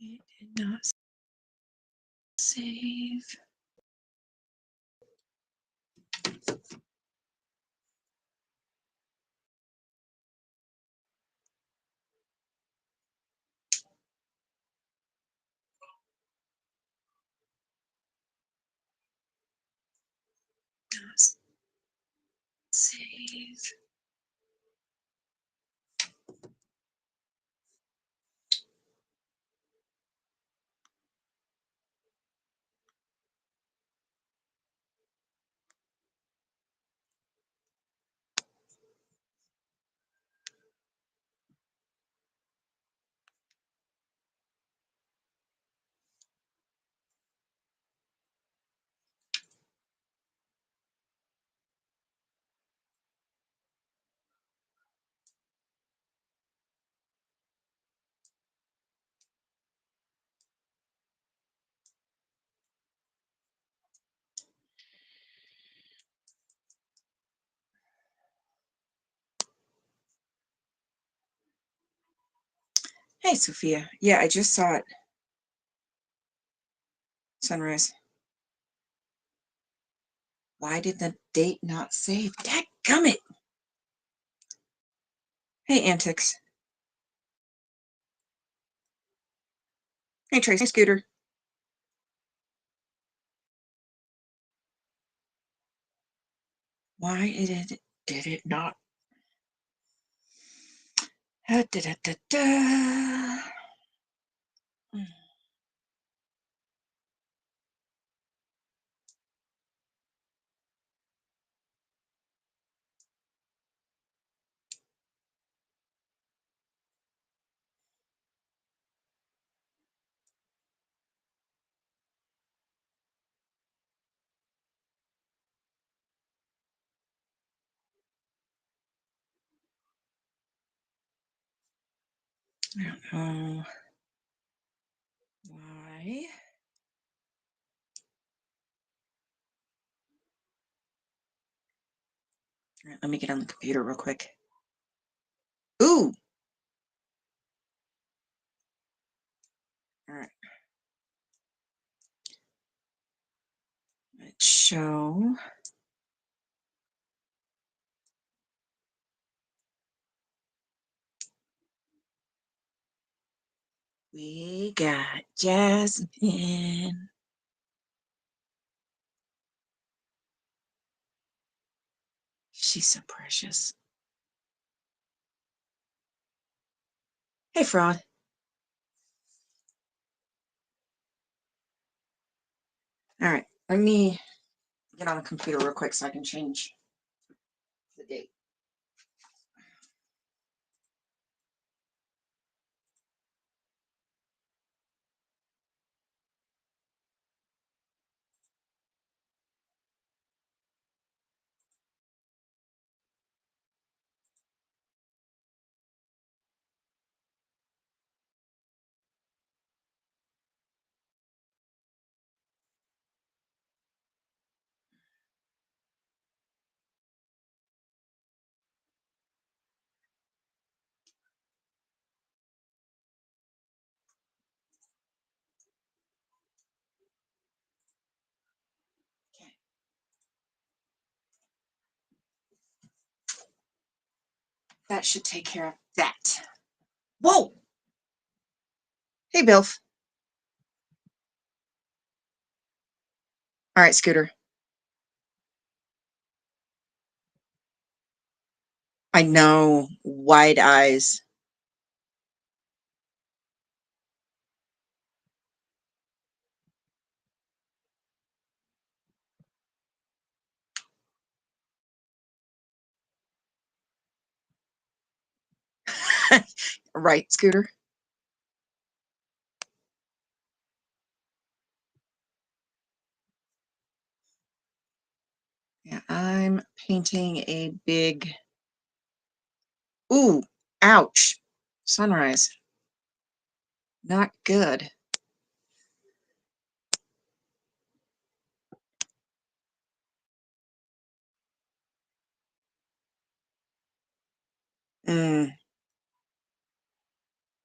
It did not save. Not save. Hey, Sophia. Yeah, I just saw it. Sunrise. Why did the date not save? Dadgummit! Hey, Antics. Hey, Tracy. Hey, Scooter. Why did it not? Da, da, da, da. I don't know why. All right, let me get on the computer real quick. Ooh! All right. Let's show. We got Jasmine. She's so precious. Hey, Fraud. All right, let me get on the computer real quick so I can change the date. Okay. That should take care of that. Whoa! Hey, Bilf. All right, Scooter. I know. Wide eyes. Right, Scooter? Yeah, I'm painting a big. Ooh, ouch. Sunrise. Not good.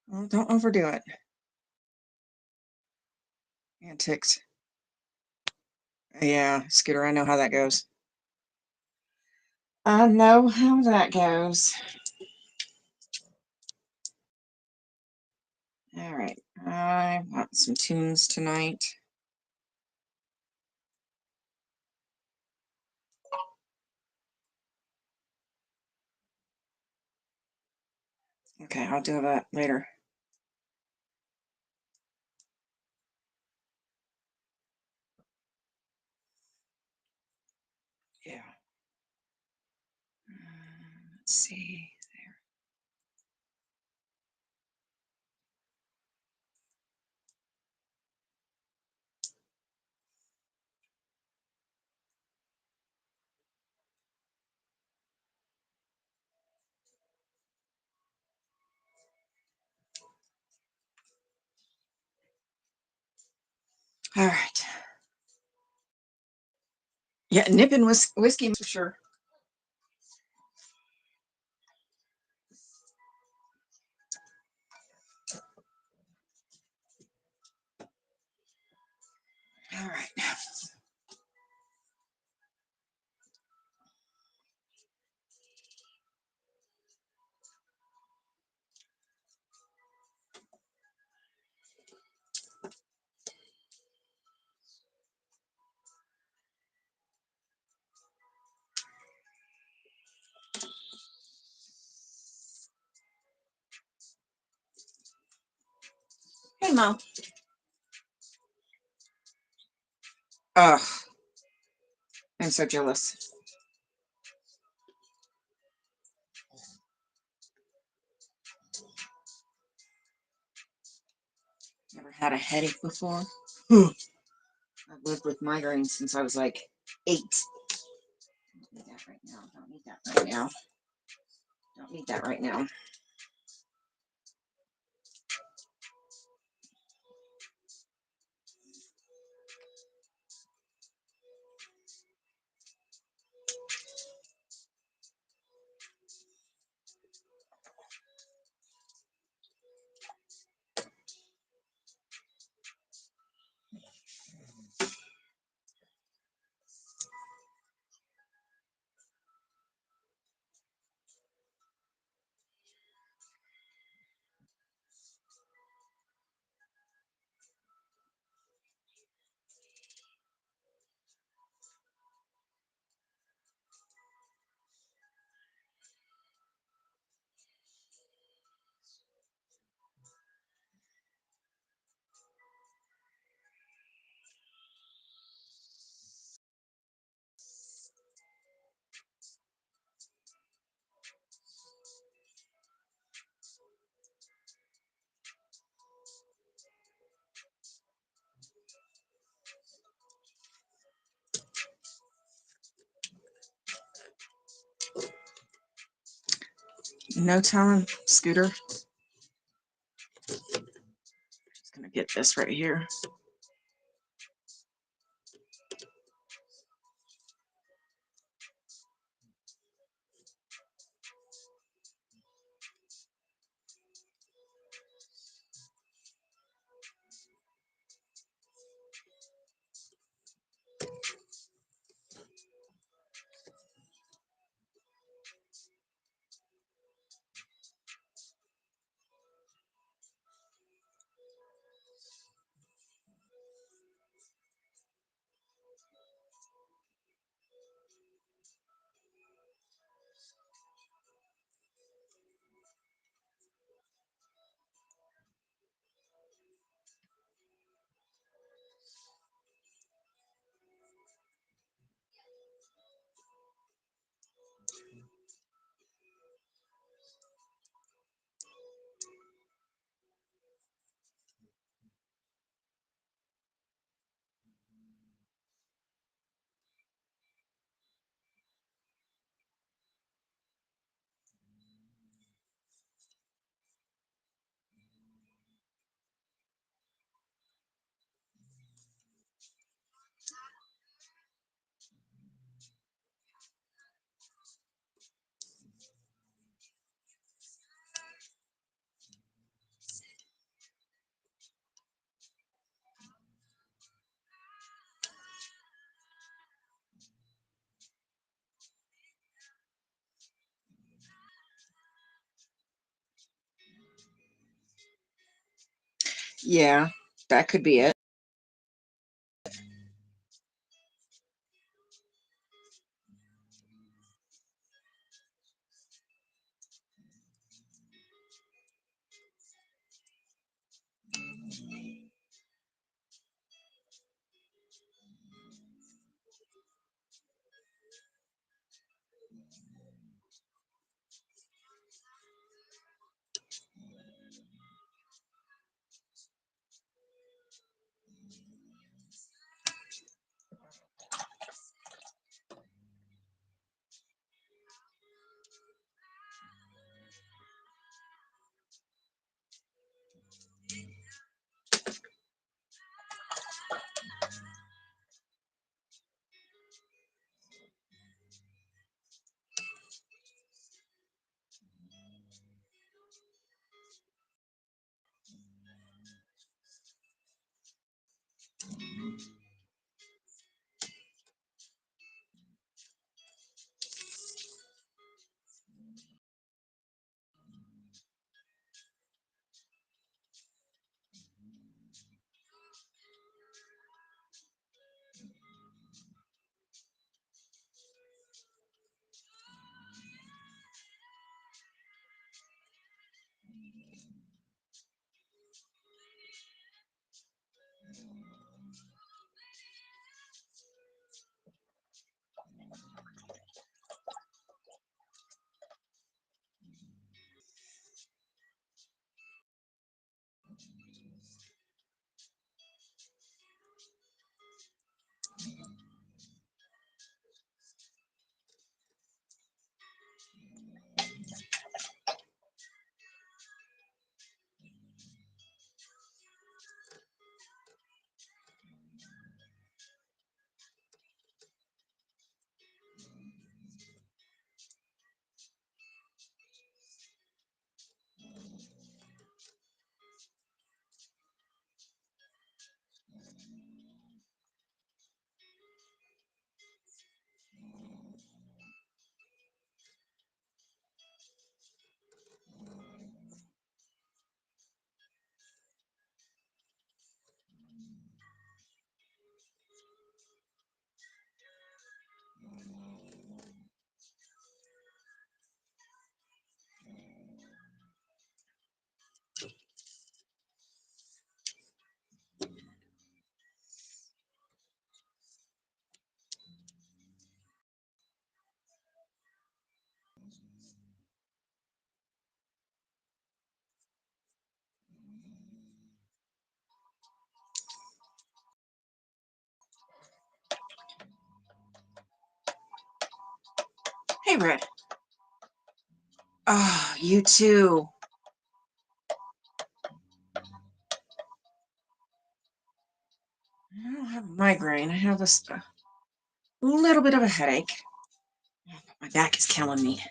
Well, don't overdo it. Antics. Yeah, Scooter, I know how that goes. I know how that goes. All right, I want some tunes tonight. Okay, I'll do that later. Yeah. Let's see. All right. Yeah, nipping whiskey for sure. All right. Hey, Mom. Ugh, I'm so jealous. Never had a headache before. I've lived with migraines since I was like 8. Don't need that right now. Don't need that right now. Don't need that right now. No telling, Scooter. Just gonna get this right here. Yeah, that could be it. Hey, Red. Oh, you too. I don't have a migraine. I have a little bit of a headache. My back is killing me.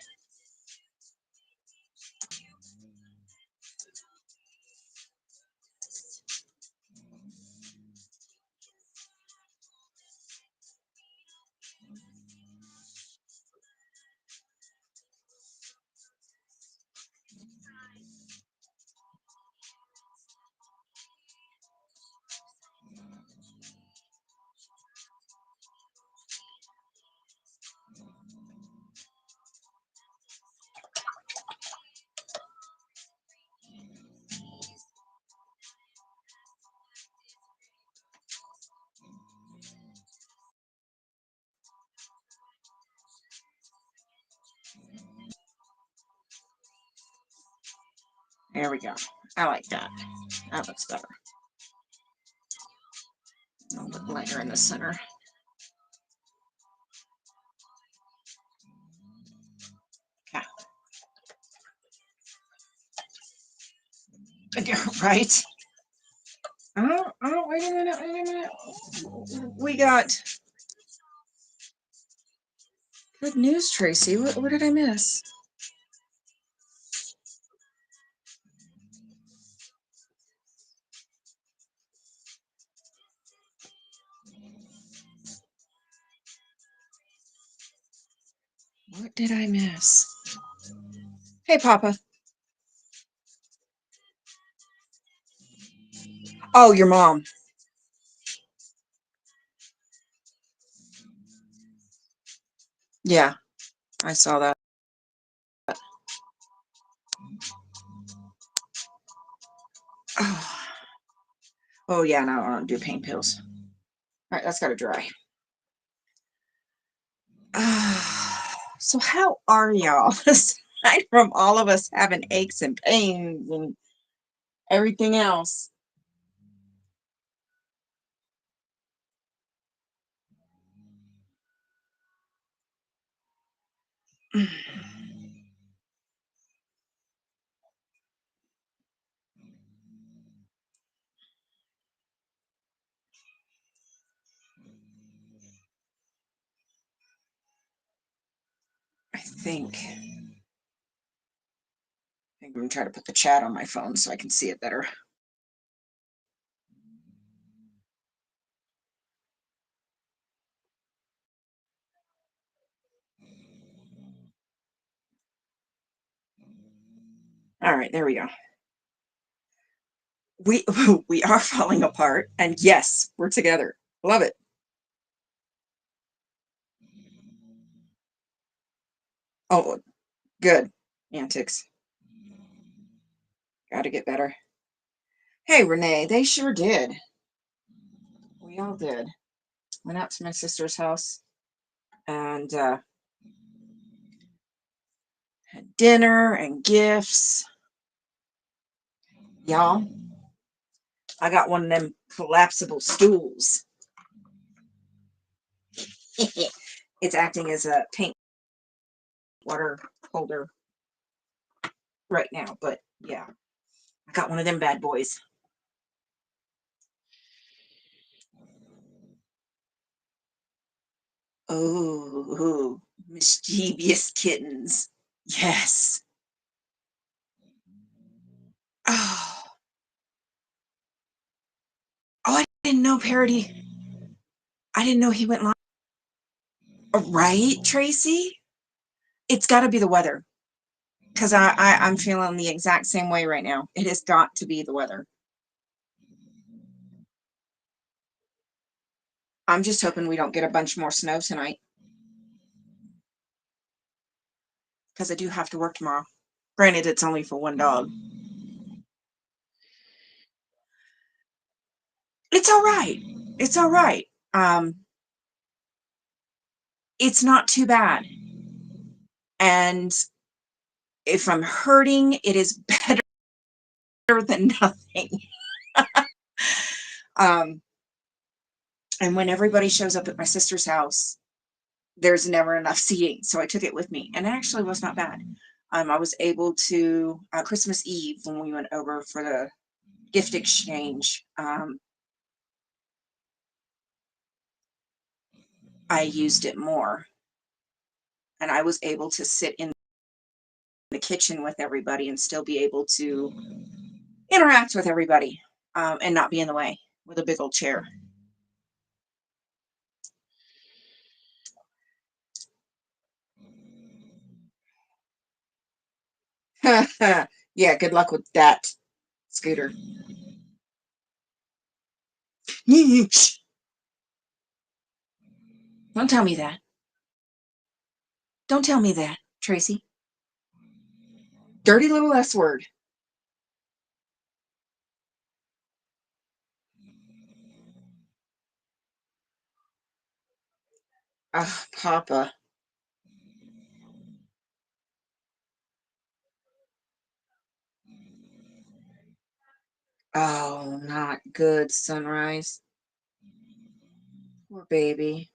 There we go. I like that. That looks better. A little bit lighter in the center. Okay. Right? Oh, wait a minute. We got good news, Tracy. What did I miss? What did I miss? Hey, Papa. Oh, your mom. Yeah, I saw that. Oh yeah, no, I don't do pain pills. All right, that's got to dry. So how are y'all? Aside from all of us having aches and pains and everything else. I think I'm gonna try to put the chat on my phone so I can see it better. All right, there we go. We we are falling apart, and yes, we're together. Love it. Oh, good. Antics. Got to get better. Hey, Renee, they sure did. We all did. Went out to my sister's house and had dinner and gifts. Y'all, I got one of them collapsible stools. It's acting as a paint water holder right now, but yeah, I got one of them bad boys. Oh, mischievous kittens. Yes. Oh, I didn't know Parody. I didn't know he went live. Right, Tracy? It's got to be the weather because I'm feeling the exact same way right now. It has got to be the weather. I'm just hoping we don't get a bunch more snow tonight because I do have to work tomorrow. Granted, it's only for one dog. It's all right. It's all right. It's not too bad. And if I'm hurting, it is better than nothing. um, and when everybody shows up at my sister's house, there's never enough seating. So I took it with me, and it actually was not bad. I was able to, Christmas Eve, when we went over for the gift exchange, I used it more. And I was able to sit in the kitchen with everybody and still be able to interact with everybody and not be in the way with a big old chair. Yeah, good luck with that, Scooter. Don't tell me that. Don't tell me that, Tracy. Dirty little S word. Ah, Papa. Oh, not good, Sunrise. Poor baby.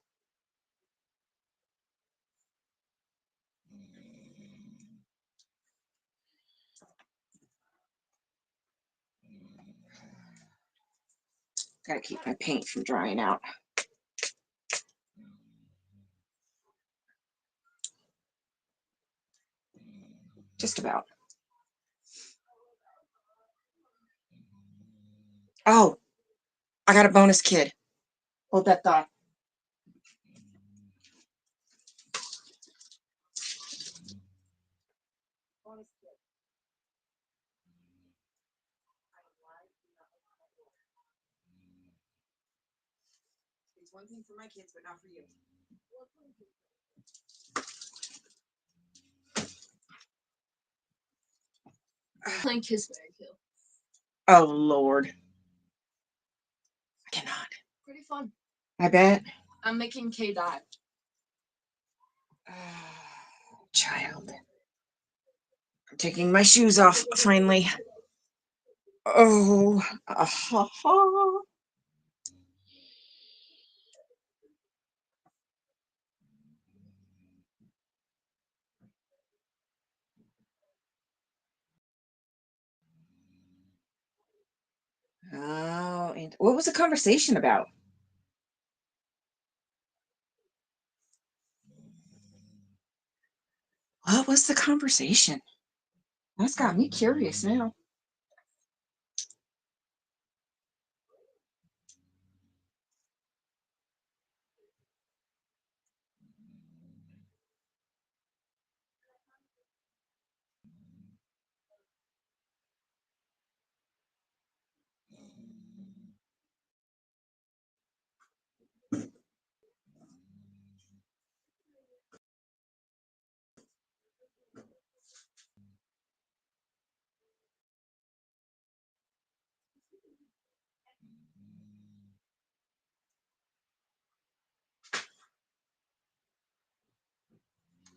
Gotta keep my paint from drying out. Just about. Oh, I got a bonus kid. Hold that thought. one thing for my kids, but not for you. Playing Kiss Mary Kill. Oh Lord. I cannot. Pretty fun. I bet. I'm making Kay die. Child. I'm taking my shoes off finally. Oh. Ha ha. Oh, and what was the conversation about? What was the conversation? That's got me curious now.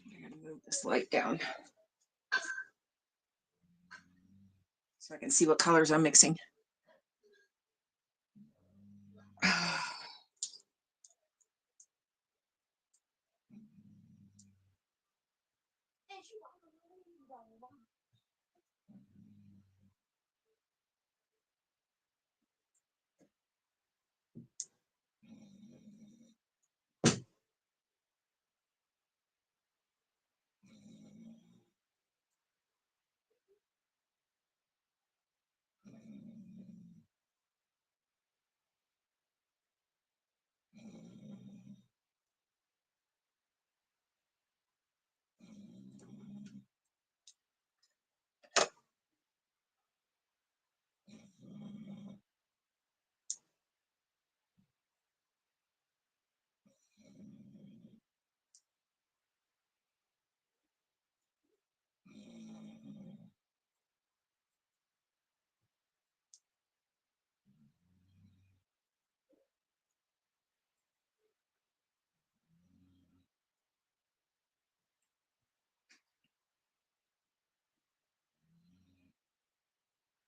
I gotta move this light down so I can see what colors I'm mixing.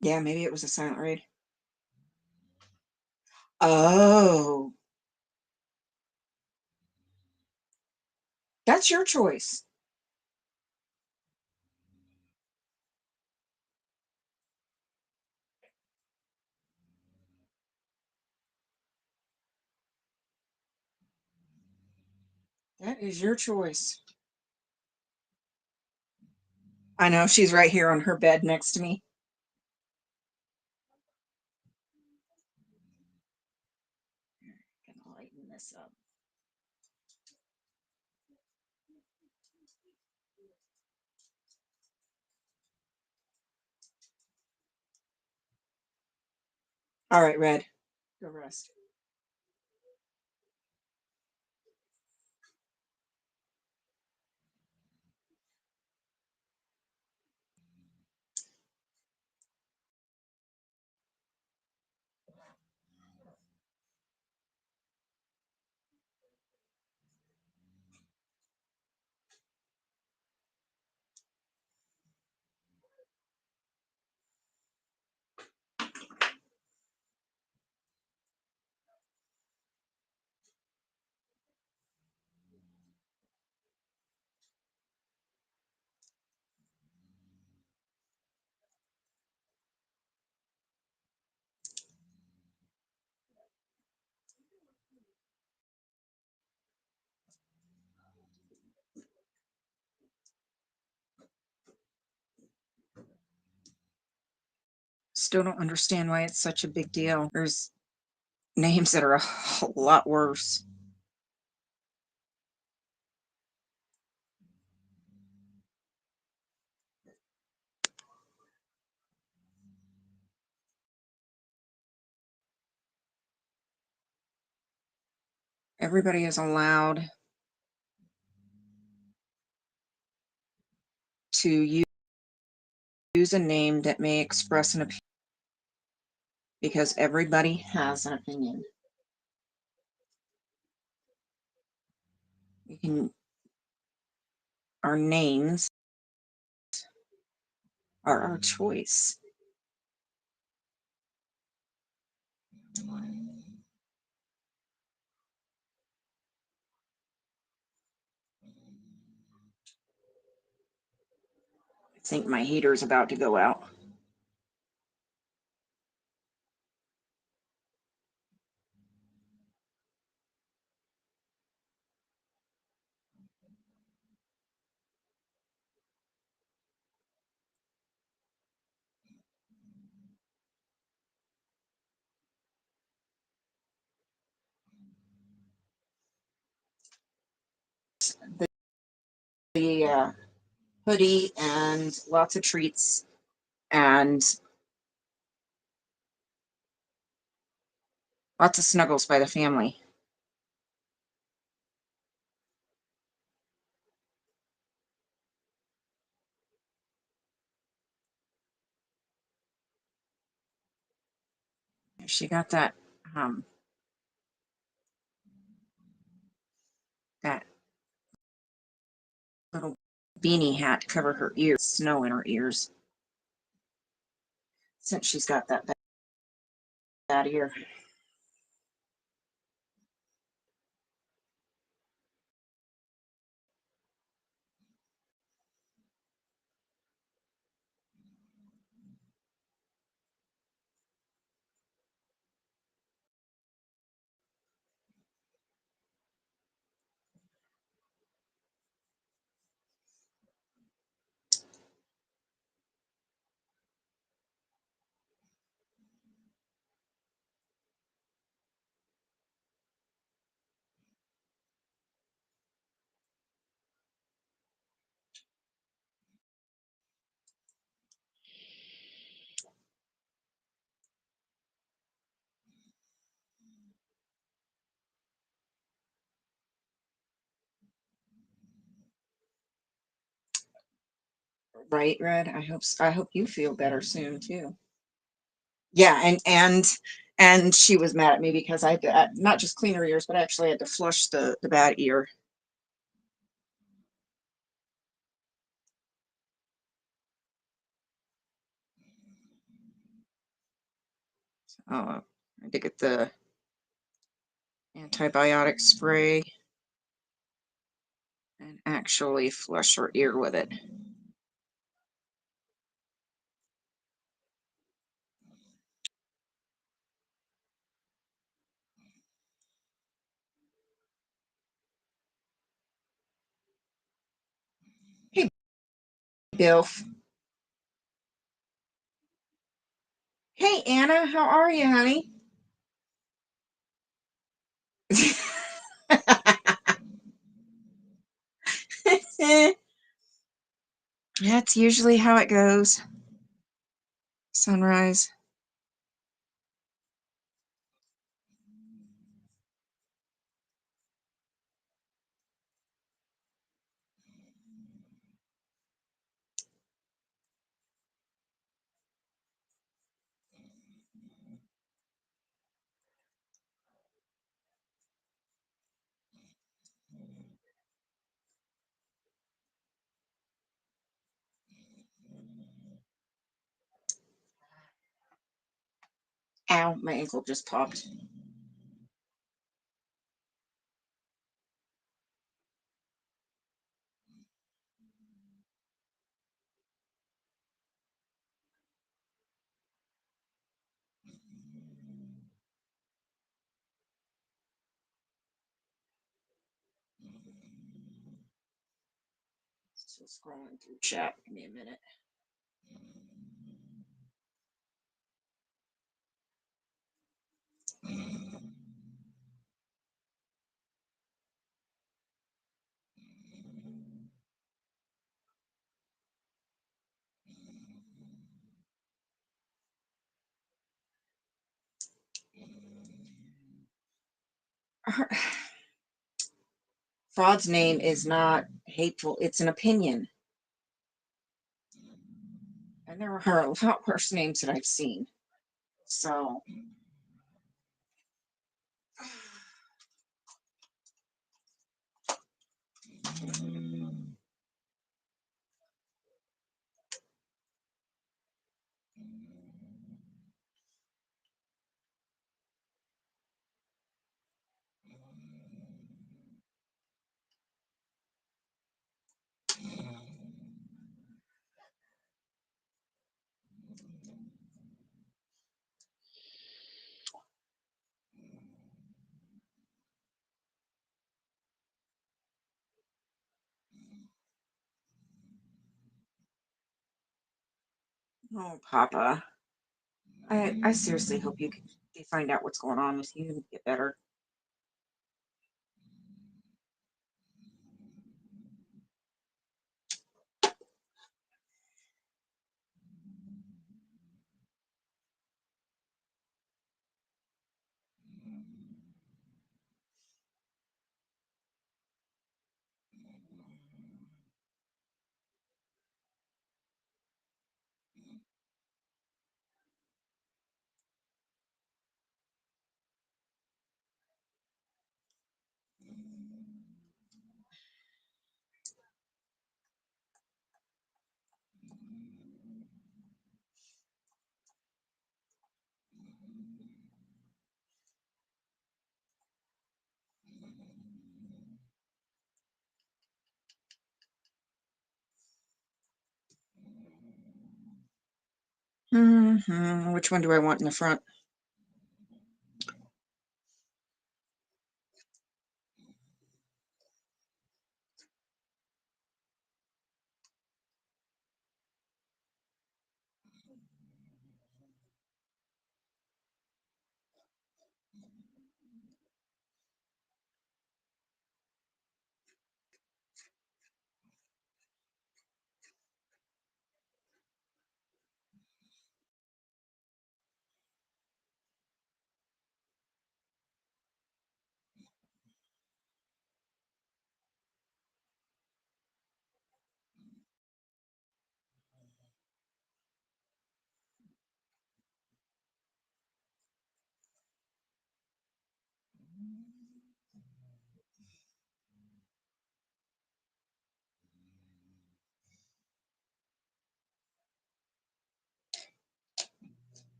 Yeah, maybe it was a silent raid. Oh, that's your choice. That is your choice. I know, she's right here on her bed next to me. Gonna lighten this up. All right, Red, go rest. Still don't understand why it's such a big deal. There's names that are a whole lot worse. Everybody is allowed to use a name that may express an opinion, because everybody has an opinion. You can, our names are our choice. I think my heater's about to go out. The hoodie and lots of treats and lots of snuggles by the family. She got that that little beanie hat to cover her ears, snow in her ears, since she's got that bad ear. Right, Red? I hope you feel better soon too. Yeah, and she was mad at me because I had to not just clean her ears, but I actually had to flush the bad ear. I had to get the antibiotic spray and actually flush her ear with it. Hey, Bill. Hey, Anna, how are you, honey? That's usually how it goes. Sunrise. Ow, my ankle just popped. Still scrolling through chat. Give me a minute. Fraud's name is not hateful, it's an opinion. And there are a lot worse names that I've seen. So. Oh, Papa. I seriously hope they find out what's going on with you and get better. Which one do I want in the front?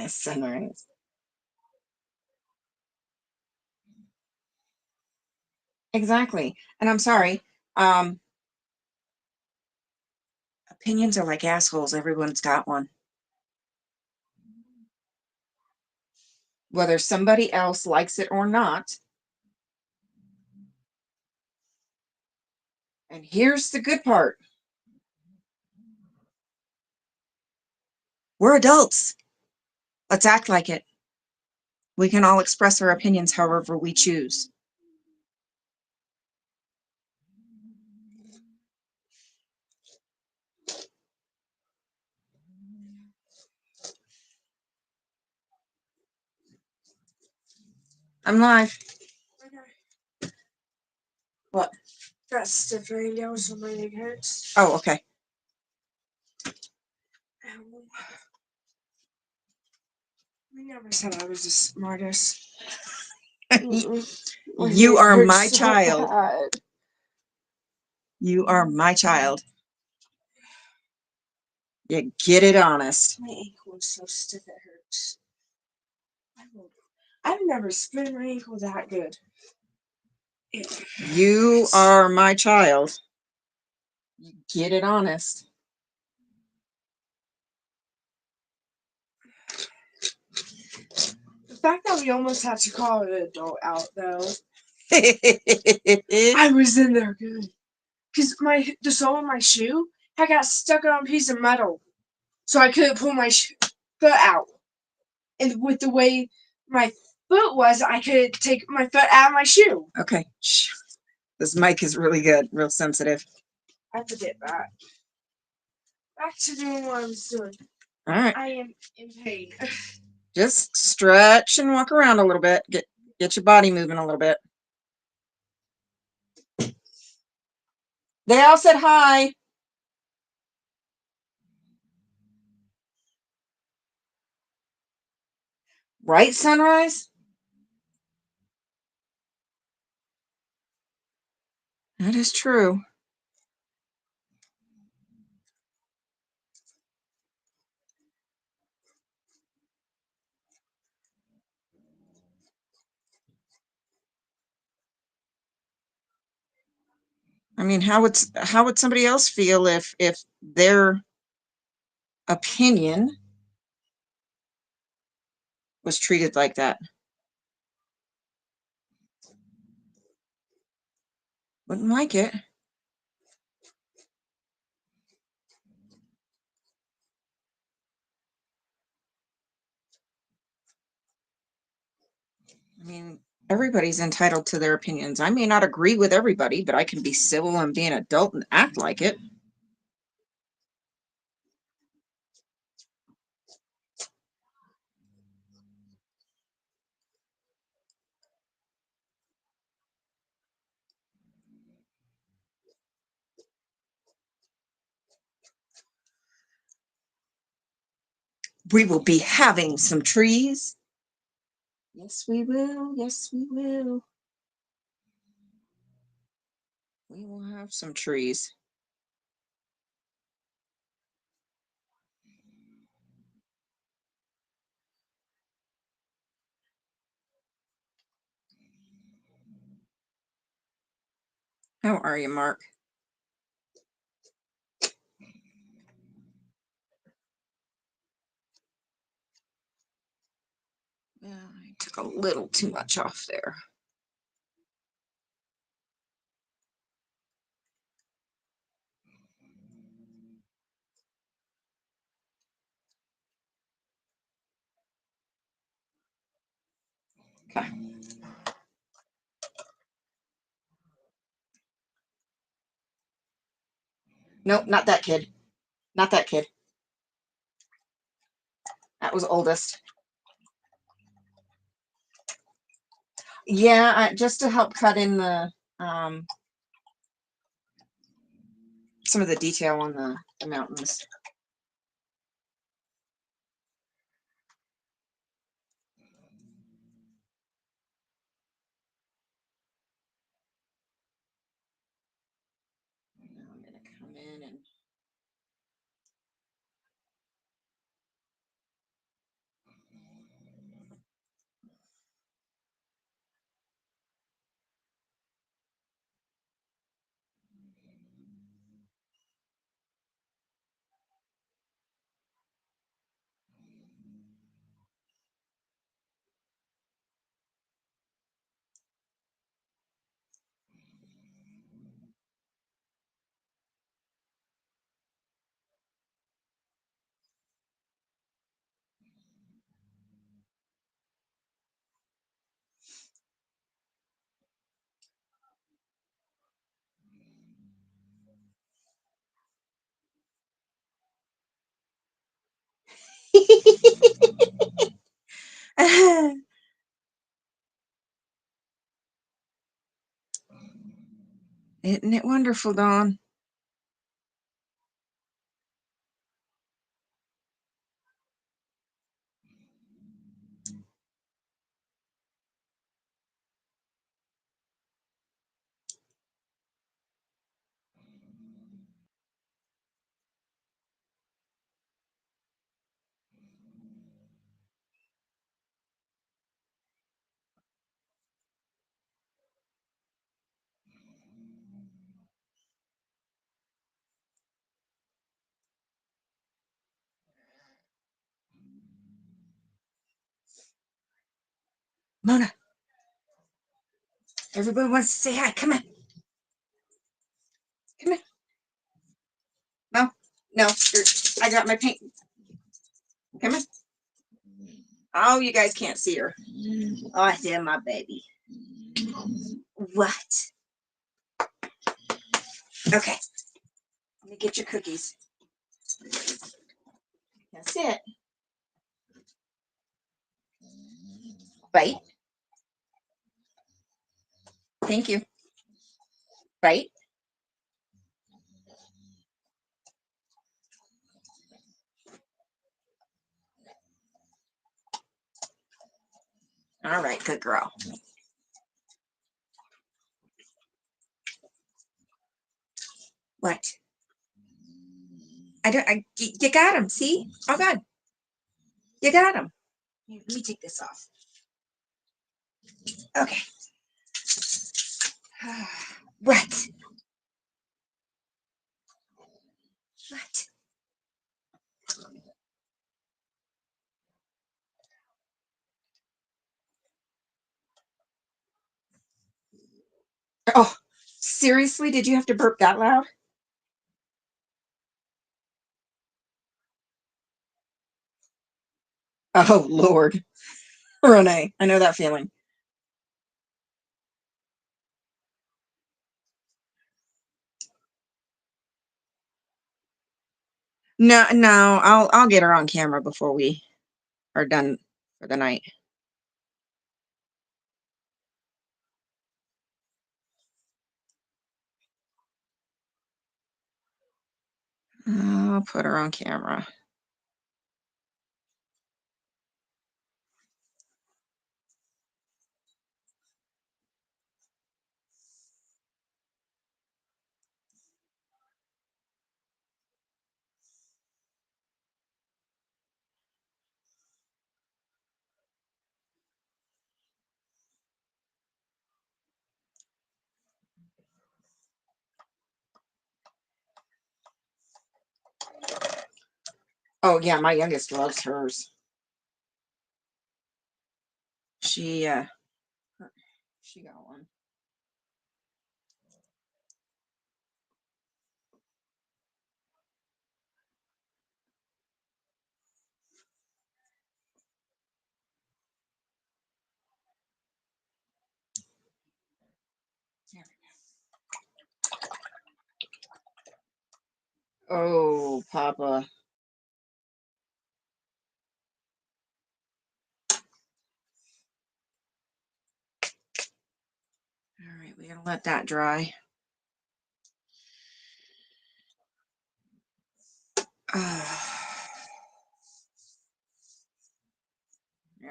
Sunrise. Exactly. And I'm sorry. Opinions are like assholes. Everyone's got one. Whether somebody else likes it or not. And here's the good part. We're adults. Let's act like it. We can all express our opinions however we choose. I'm live. Okay. What? Got stiff right now, so my leg hurts. Oh, okay. Ow. I never said I was the smartest. My You leg are hurts my so child. bad. You are my child. You get it honest. My ankle is so stiff it hurts. I've never sprained my ankle that good. You are my child. You get it honest. The fact that we almost had to call an adult out, though. I I was in there good. Because the sole of my shoe had got stuck on a piece of metal. So I couldn't pull my foot out. And with the way my foot was, I could take my foot out of my shoe. Okay. Shh. This mic is really good, real sensitive. I have to get back. Back to doing what I was doing. All right. I am in pain. Just stretch and walk around a little bit. Get your body moving a little bit. They all said hi. Right, Sunrise? That is true. I mean, how would somebody else feel if their opinion was treated like that? Wouldn't like it. I mean, everybody's entitled to their opinions. I may not agree with everybody, but I can be civil and be an adult and act like it. We will be having some trees. Yes, we will. Yes, we will. We will have some trees. How are you, Mark? Yeah, I took a little too much off there. Okay. Nope, not that kid. Not that kid. That was oldest. Yeah, just to help cut in the some of the detail on the mountains. Now I'm gonna come in and isn't it wonderful, Dawn? Mona. Everybody wants to say hi. Come on. Come on. No, no. I got my paint. Come on. Oh, you guys can't see her. Oh, I see my baby. What? Okay. Let me get your cookies. That's it. Bite. Thank you. Bite. All right, good girl. What? You got him, see? Oh, God. You got him. Let me take this off. Okay. What? What? Oh, seriously? Did you have to burp that loud? Oh, Lord. Renee, I know that feeling. No, no, I'll get her on camera before we are done for the night. I'll put her on camera. Oh, yeah, my youngest loves hers. She got one. Oh, Papa. All right, we gotta let that dry. Yeah,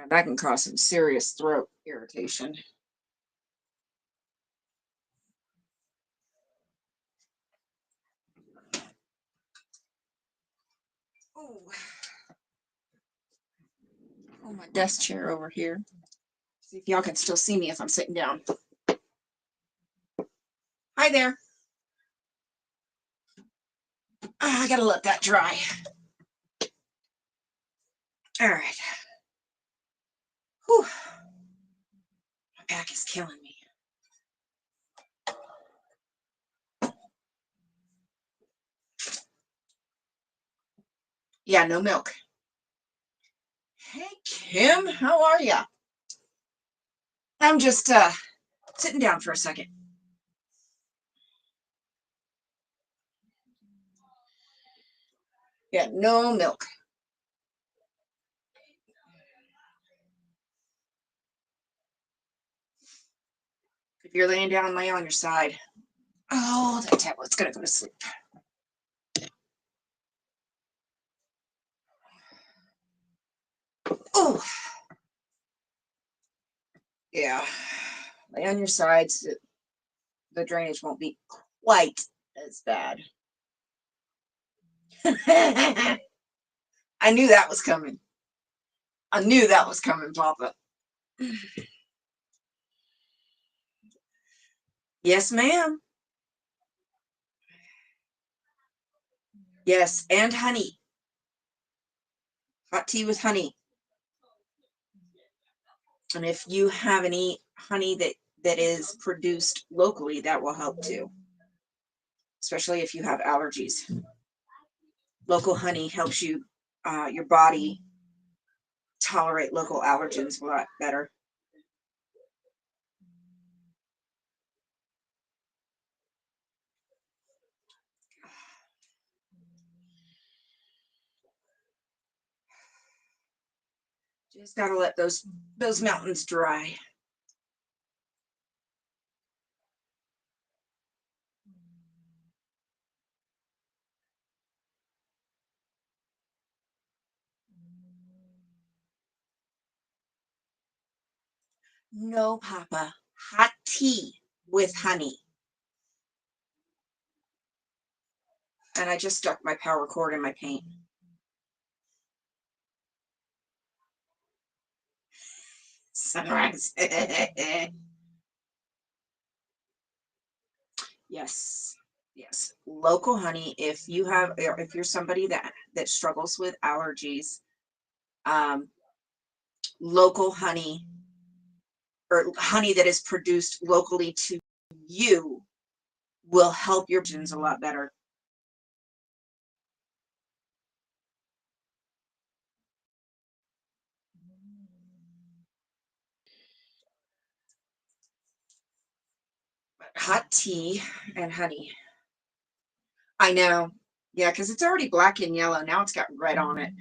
that can cause some serious throat irritation. Oh, my desk chair over here. See if y'all can still see me if I'm sitting down. Hi there. I gotta let that dry. All right. Whew. My back is killing me. Yeah, no milk. Hey, Kim, how are ya? I'm just sitting down for a second. Yeah, no milk. If you're laying down, lay on your side. Oh, that tablet's gonna go to sleep. Oh, yeah. Lay on your side so the drainage won't be quite as bad. I knew that was coming. I knew that was coming, Papa. Yes, ma'am. Yes, and honey. Hot tea with honey. And if you have any honey that is produced locally, that will help too, especially if you have allergies. Local honey helps you, your body tolerate local allergens a lot better. Just gotta let those mountains dry. No, Papa. Hot tea with honey. And I just stuck my power cord in my paint. Sunrise. Yes. Yes. Local honey. If you have, or if you're somebody that struggles with allergies, um, local honey or honey that is produced locally to you will help your allergens a lot better. Hot tea and honey. I know. Yeah, because it's already black and yellow. Now it's got red on it.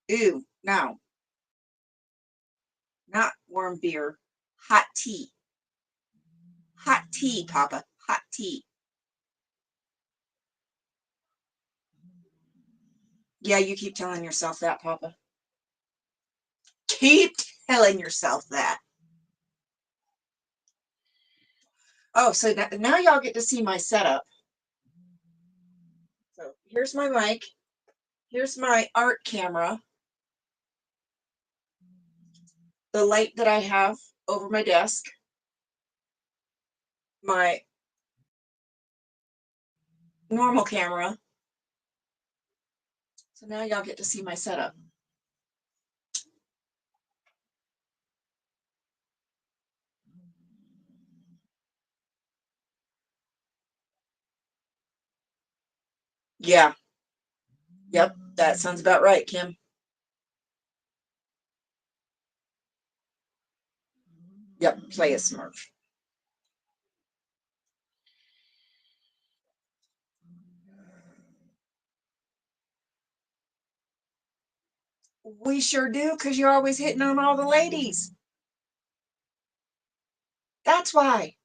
Ew, no. Not warm beer. Hot tea. Hot tea, Papa. Hot tea. Yeah, you keep telling yourself that, Papa. Keep telling yourself that. Oh, so now y'all get to see my setup. So here's my mic. Here's my art camera. The light that I have over my desk. My normal camera. So now y'all get to see my setup. Yeah. Yep, that sounds about right, Kim. Yep, play a Smurf. We sure do, because you're always hitting on all the ladies. That's why.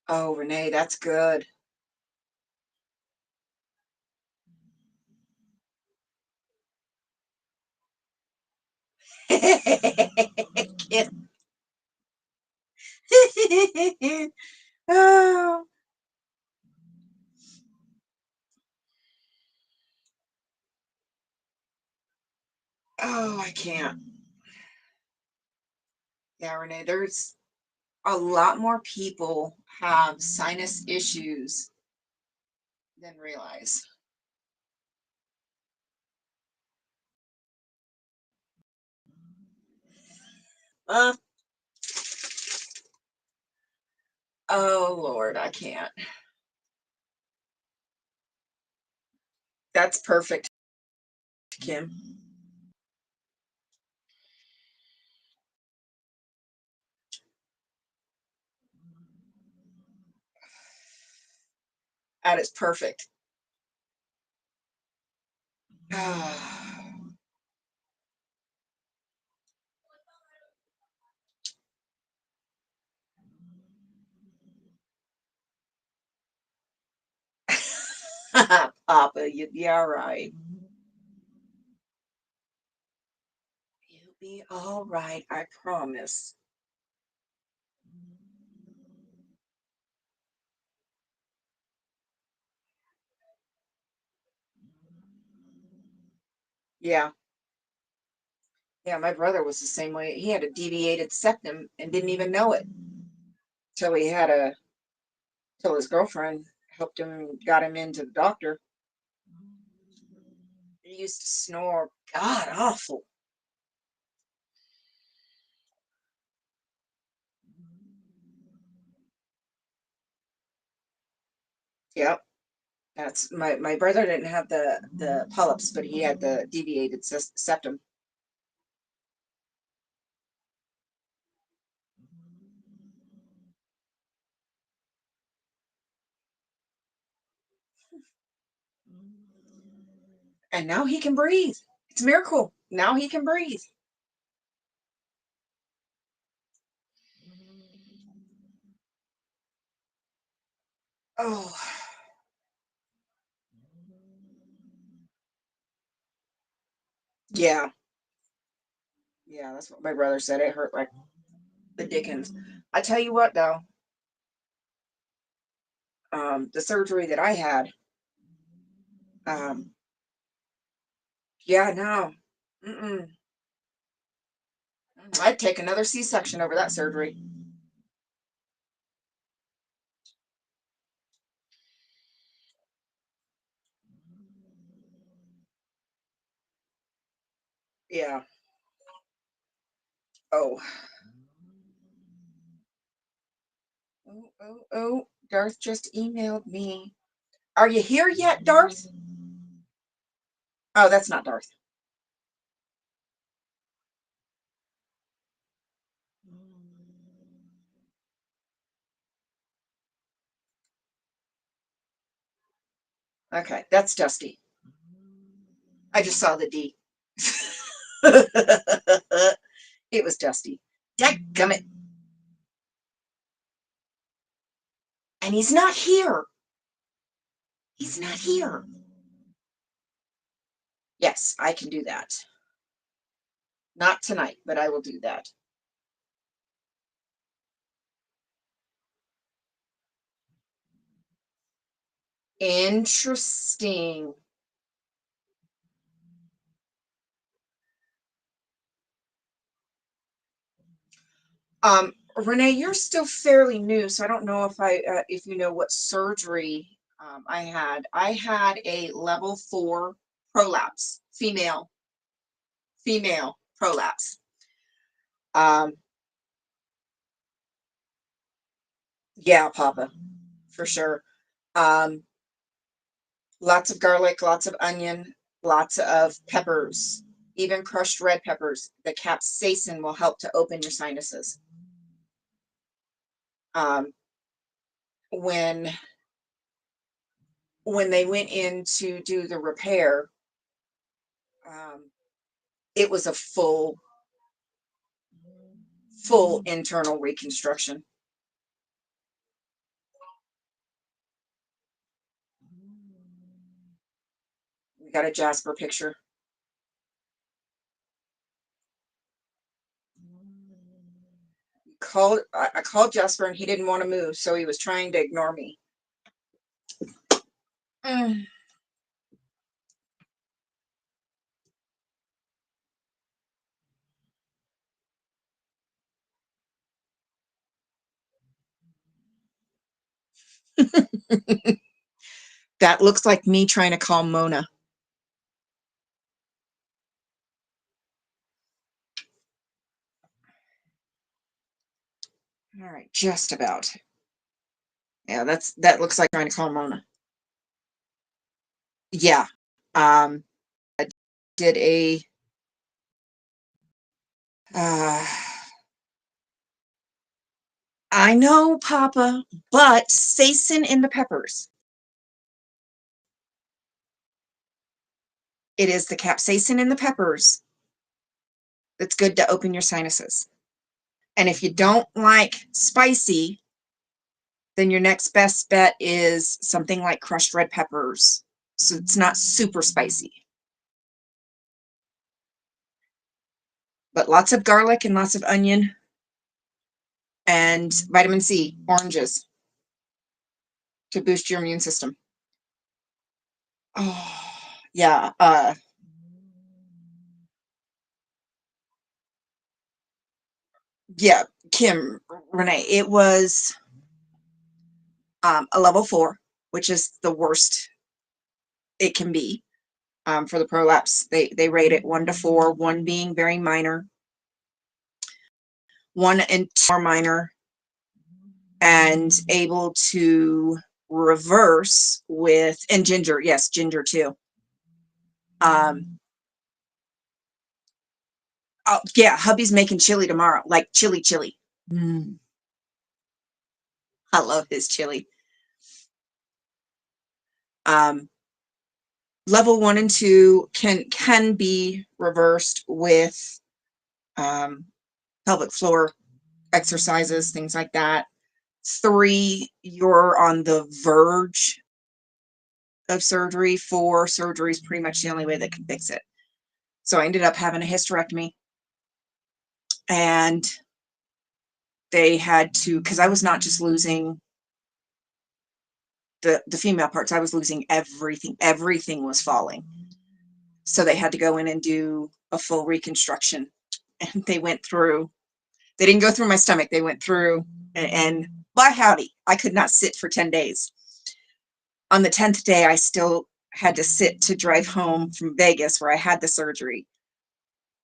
Oh, Renee, that's good. Kim. Oh. Oh, I can't. Yeah, Renee, there's a lot more people have sinus issues than realize. Uh, oh, Lord, I can't. That's perfect, Kim. That is perfect. Papa, you'll be all right. You'll be all right, I promise. Yeah. Yeah, my brother was the same way. He had a deviated septum and didn't even know it. till his girlfriend helped him, got him into the doctor. He used to snore god awful. Yep. That's my brother didn't have the polyps, but he had the deviated septum. And now he can breathe. It's a miracle. Now he can breathe. Oh. Yeah. Yeah, that's what my brother said. It hurt like the dickens. I tell you what though, the surgery that I had, yeah, no. Mm-mm. I'd take another C-section over that surgery. Yeah. Oh. Oh, Darth just emailed me. Are you here yet, Darth? Oh, that's not Darth. Okay, that's Dusty. I just saw the D. It was Dusty. Dadgummit. And he's not here. He's not here. Yes, I can do that. Not tonight, but I will do that. Interesting. Renee, you're still fairly new, so I don't know if you know what surgery I had. I had a level 4 prolapse, female prolapse. Yeah, Papa, for sure. Lots of garlic, lots of onion, lots of peppers, even crushed red peppers. The capsaicin will help to open your sinuses. When they went in to do the repair, it was a full internal reconstruction. We got a Jasper picture. I called Jasper and he didn't want to move, so he was trying to ignore me. That looks like me trying to call Mona. All right, just about. Yeah, that looks like trying to call Mona. Yeah. I did a I know, Papa, but capsaicin in the peppers. It is the capsaicin in the peppers that's good to open your sinuses. And if you don't like spicy, then your next best bet is something like crushed red peppers. So it's not super spicy. But lots of garlic and lots of onion and vitamin C, oranges, to boost your immune system. Oh, yeah. Yeah, Kim, Renee, it was a level 4, which is the worst it can be for the prolapse. They rate it 1 to 4, 1 being very minor, 1 and 2 are minor, and able to reverse with, and ginger, yes, ginger too. Oh yeah, hubby's making chili tomorrow, like chili. I love his chili. Level 1 and 2 can be reversed with pelvic floor exercises, things like that. 3, you're on the verge of surgery. 4, surgery is pretty much the only way that can fix it. So I ended up having a hysterectomy, and they had to, because I was not just losing the female parts, I was losing everything. Everything was falling. So they had to go in and do a full reconstruction. And they went through, they didn't go through my stomach. They went through, and by howdy, I could not sit for 10 days. On the 10th day, I still had to sit to drive home from Vegas where I had the surgery.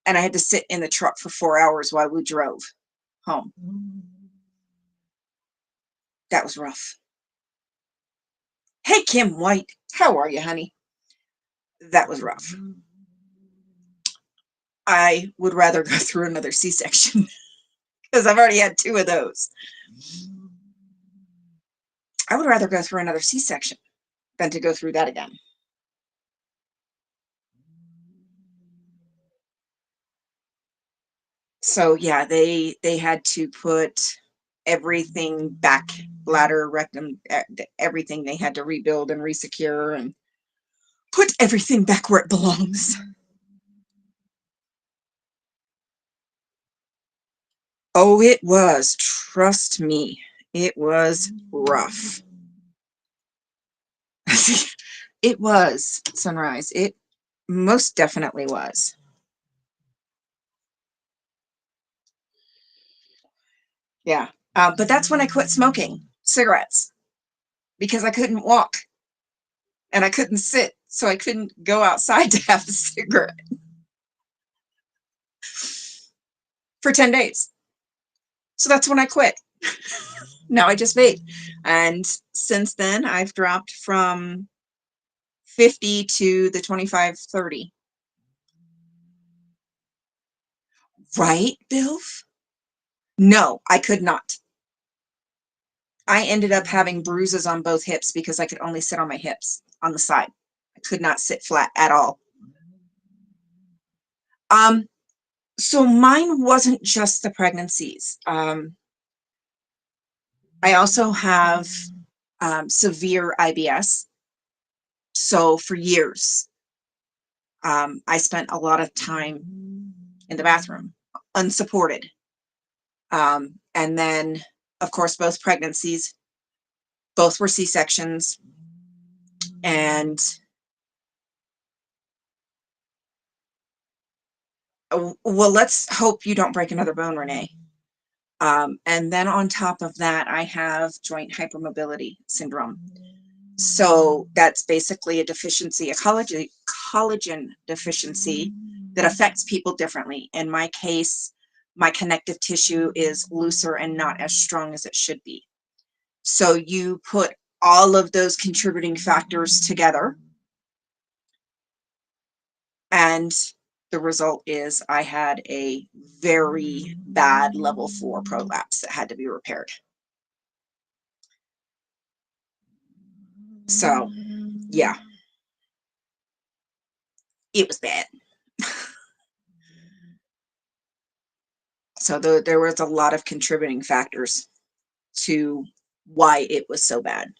And I had to sit in the truck for 4 hours while we drove home. That was rough. Hey, Kim White, how are you, honey? That was rough. I would rather go through another C-section because I've already had 2 of those. I would rather go through another C-section than to go through that again. So yeah, they had to put everything back, bladder, rectum, everything. They had to rebuild and resecure and put everything back where it belongs. Oh, it was. Trust me, it was rough. It was, Sunrise. It most definitely was. Yeah. But that's when I quit smoking cigarettes because I couldn't walk and I couldn't sit. So I couldn't go outside to have a cigarette for 10 days. So that's when I quit. Now I just vape. And since then, I've dropped from 50 to the 25, 30. Right, Bilf? No, I could not. I ended up having bruises on both hips because I could only sit on my hips on the side. I could not sit flat at all. So mine wasn't just the pregnancies. I also have severe IBS. So for years, I spent a lot of time in the bathroom, unsupported. And then, of course, both pregnancies, both were C-sections. And well, let's hope you don't break another bone, Renee. And then on top of that, I have joint hypermobility syndrome. So that's basically a deficiency, a collagen deficiency that affects people differently. In my case, my connective tissue is looser and not as strong as it should be. So you put all of those contributing factors together, and the result is I had a very bad level 4 prolapse that had to be repaired. So, yeah, it was bad. So there was a lot of contributing factors to why it was so bad.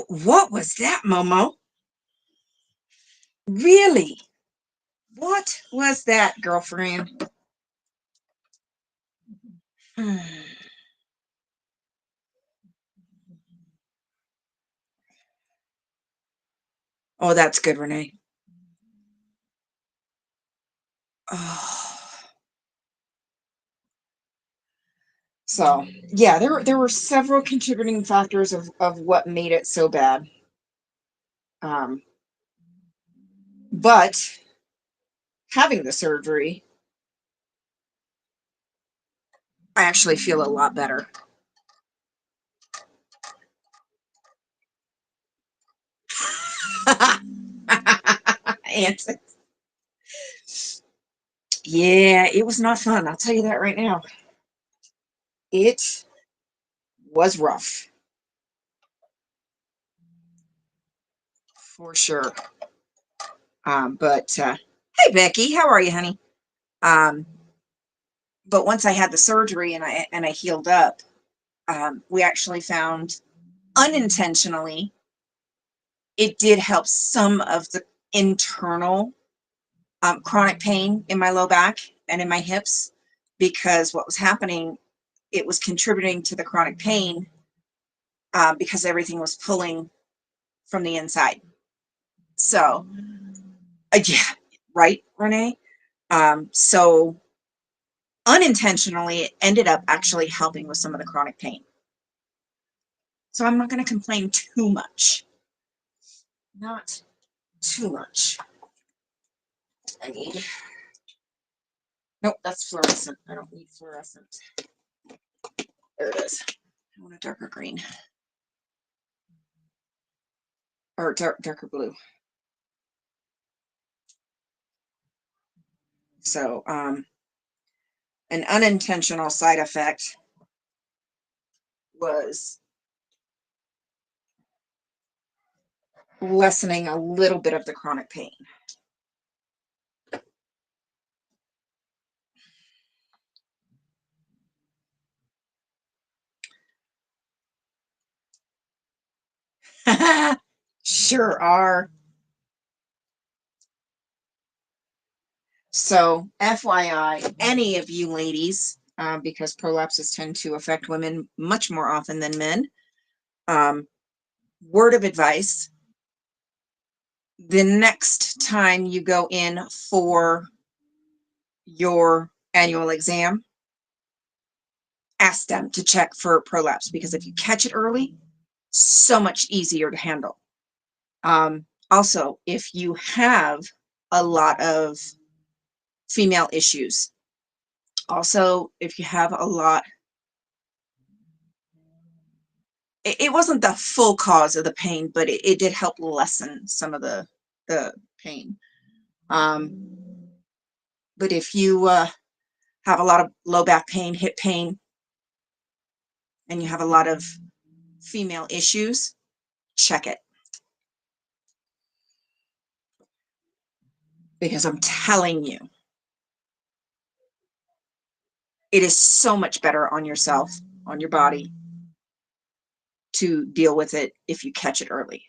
What was that, Momo? Really? What was that, girlfriend? Oh, that's good, Renee. Oh. So yeah, there were several contributing factors of what made it so bad. But having the surgery, I actually feel a lot better. And yeah, it was not fun. I'll tell you that right now. It was rough. For sure. But hey Becky, how are you, honey? Um, but once I had the surgery and I healed up, we actually found unintentionally it did help some of the internal chronic pain in my low back and in my hips, because what was happening, it was contributing to the chronic pain because everything was pulling from the inside. So yeah, right, Renee. So unintentionally, it ended up actually helping with some of the chronic pain. So I'm not going to complain too much. Not too much. I need. Nope, that's fluorescent. I don't need fluorescent. There it is. I want a darker green. Or darker blue. So, an unintentional side effect was lessening a little bit of the chronic pain. Sure are. So, FYI, any of you ladies, because prolapses tend to affect women much more often than men, word of advice: the next time you go in for your annual exam, ask them to check for prolapse, because if you catch it early, so much easier to handle. Also, if you have a lot of female issues, also if you have a lot, it wasn't the full cause of the pain, but it did help lessen some of the pain. But if you have a lot of low back pain, hip pain, and you have a lot of female issues, check it. Because I'm telling you, it is so much better on yourself, on your body, to deal with it if you catch it early.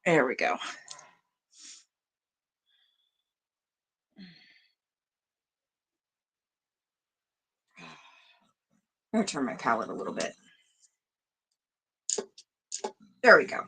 There we go. I'm gonna turn my palette a little bit. There we go.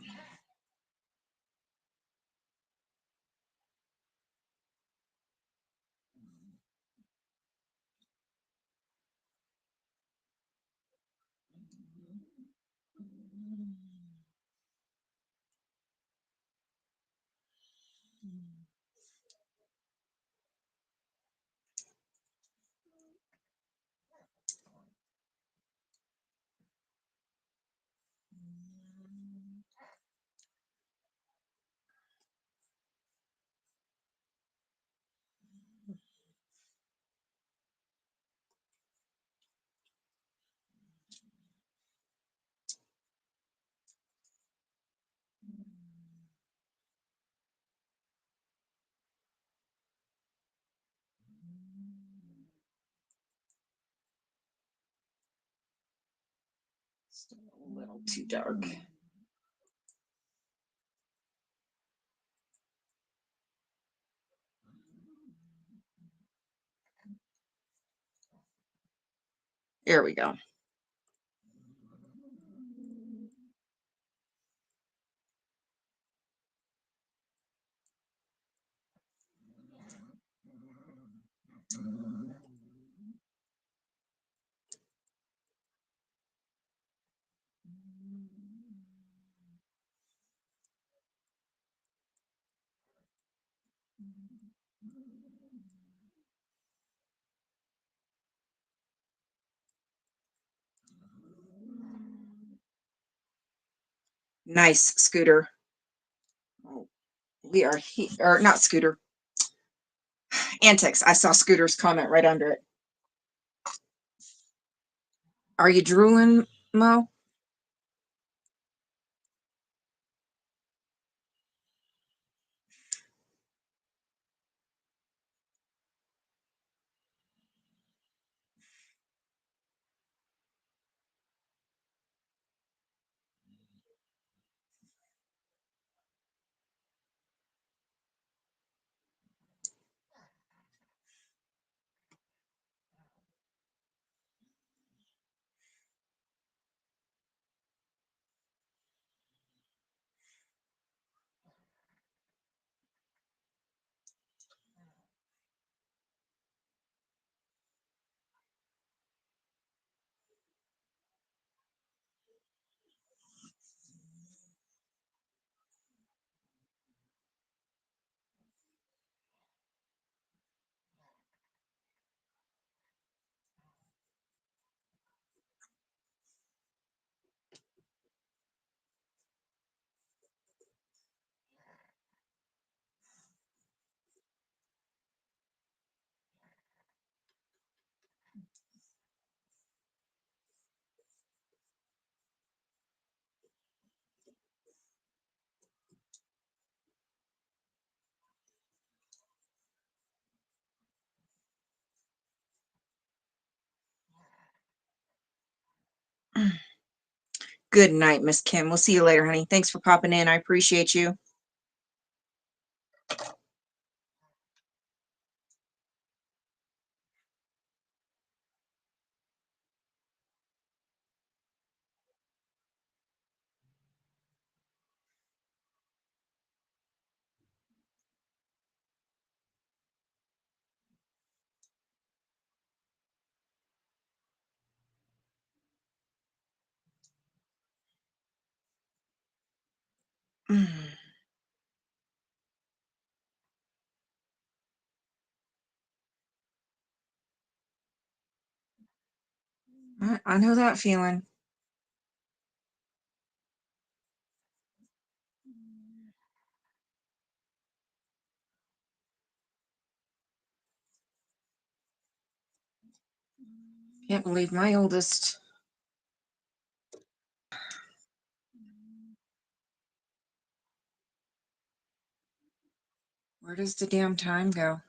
Still a little too dark. There we go. Nice, Scooter. Oh, we are or not Scooter. Antics. I saw Scooter's comment right under it. Are you drooling, Mo? Good night, Miss Kim. We'll see you later, honey. Thanks for popping in. I appreciate you. I know that feeling. Can't believe my oldest. Where does the damn time go?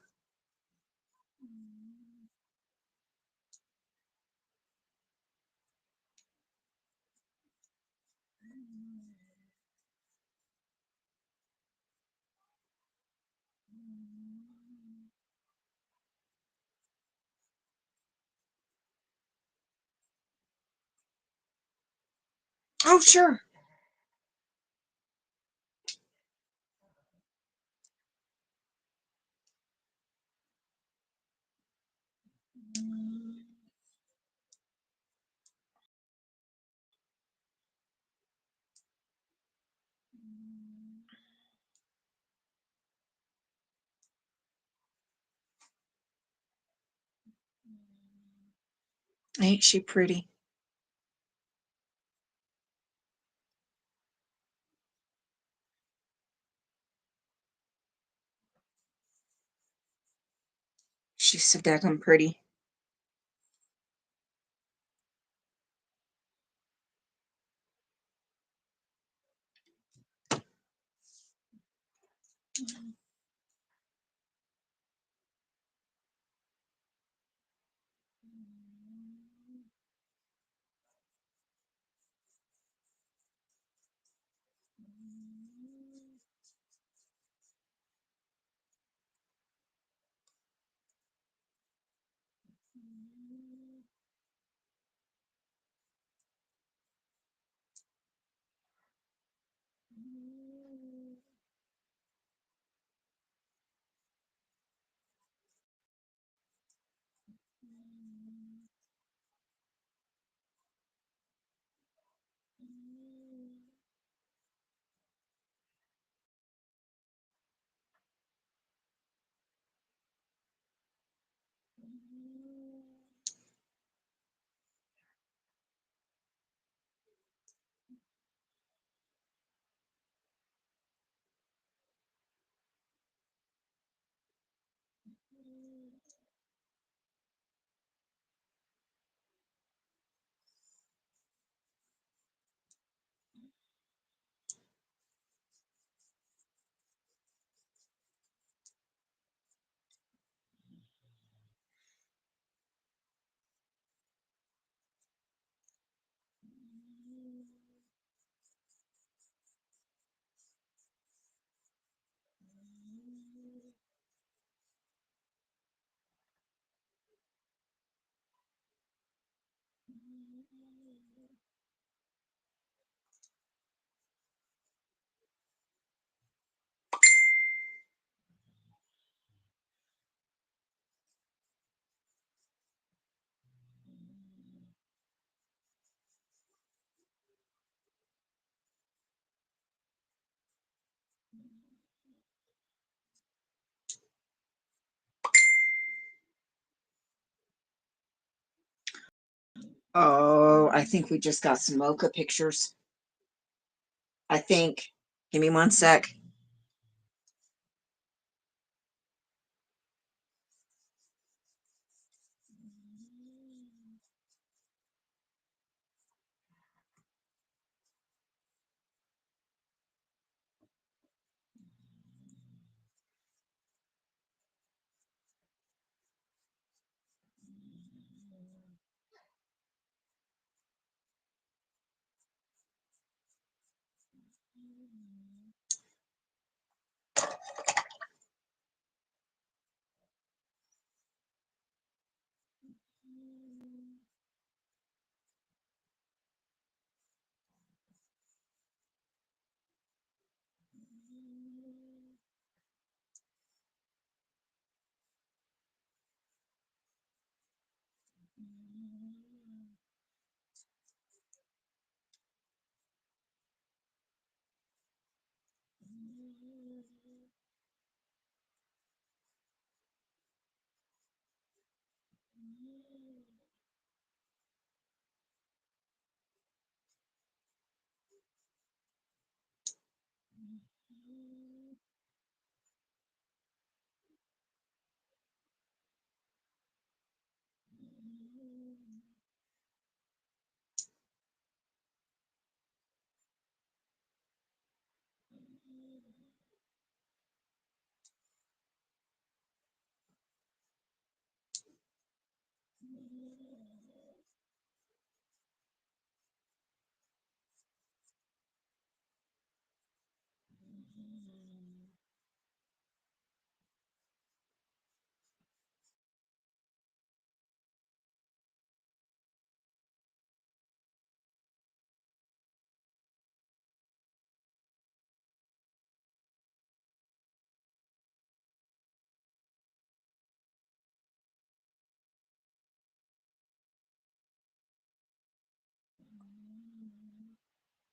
Oh, sure. Ain't she pretty? She's so daggone pretty. Oh, I think we just got some mocha pictures. I think. Give me one sec.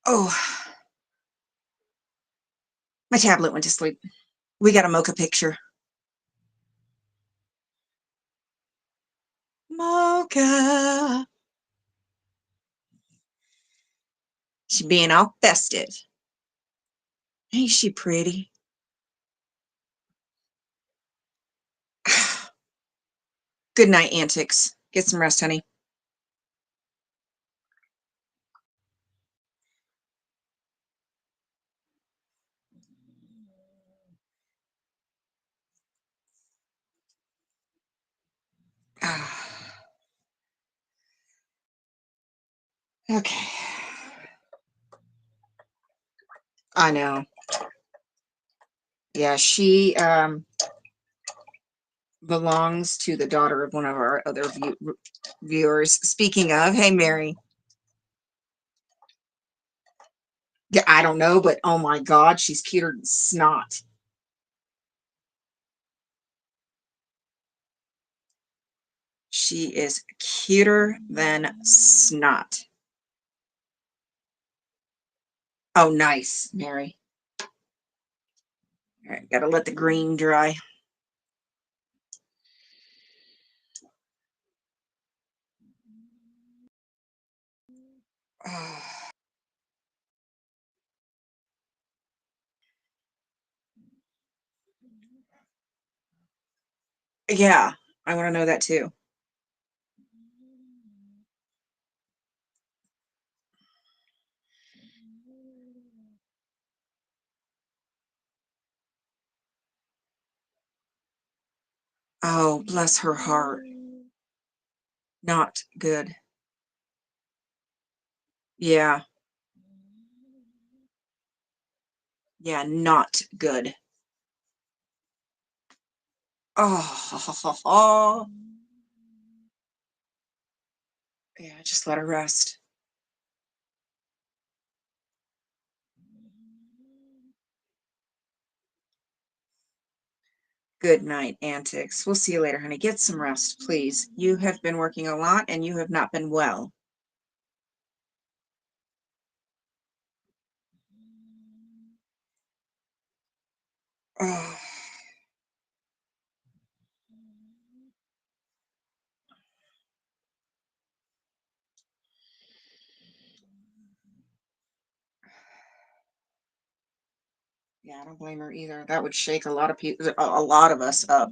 Oh, my tablet went to sleep. We got a mocha picture. Mocha. She being all festive. Ain't she pretty? Good night, antics. Get some rest, honey. Okay. I know. Yeah, she belongs to the daughter of one of our other viewers. Speaking of, hey, Mary. Yeah, I don't know, but oh my God, she's cuter than snot. She is cuter than snot. Oh, nice, Mary. All right, gotta let the green dry. Yeah, I want to know that too. Oh, bless her heart. Not good. Yeah. Yeah, not good. Oh, yeah, just let her rest. Good night, antics. We'll see you later, honey. Get some rest, please. You have been working a lot and you have not been well. Oh. Yeah, I don't blame her either. That would shake a lot of people, a lot of us up.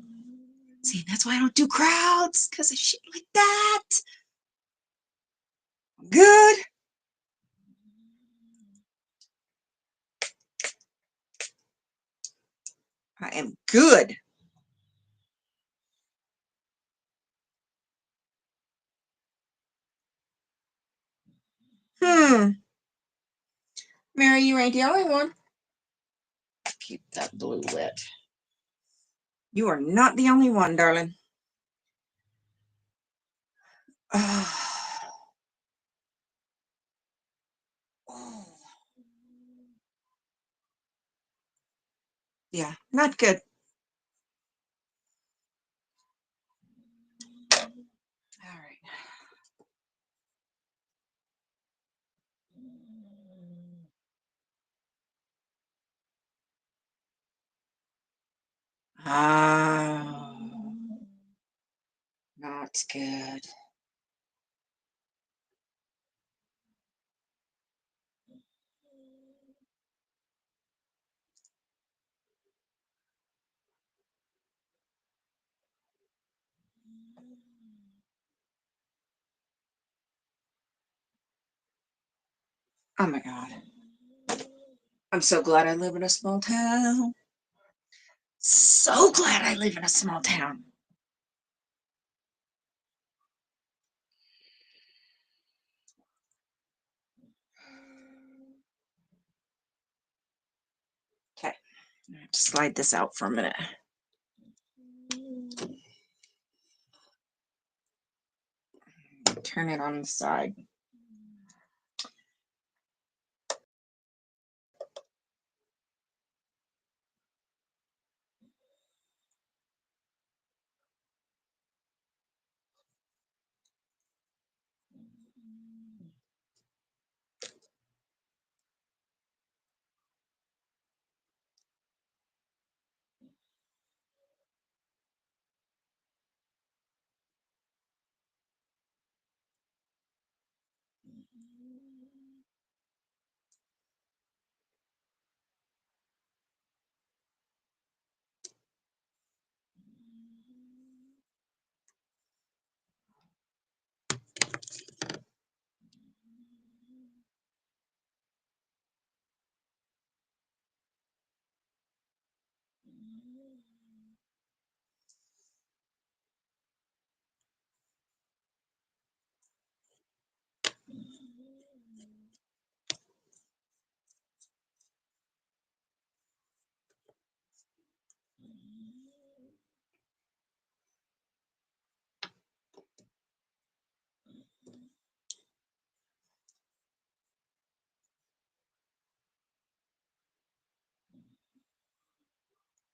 See, that's why I don't do crowds, because of shit like that. Good. I am good. Mary, you ain't the only one. Keep that blue lit. You are not the only one, darling. Oh. Yeah, not good. All right. Not good. Oh my God. I'm so glad I live in a small town. So glad I live in a small town. Okay. I have to slide this out for a minute. Turn it on the side.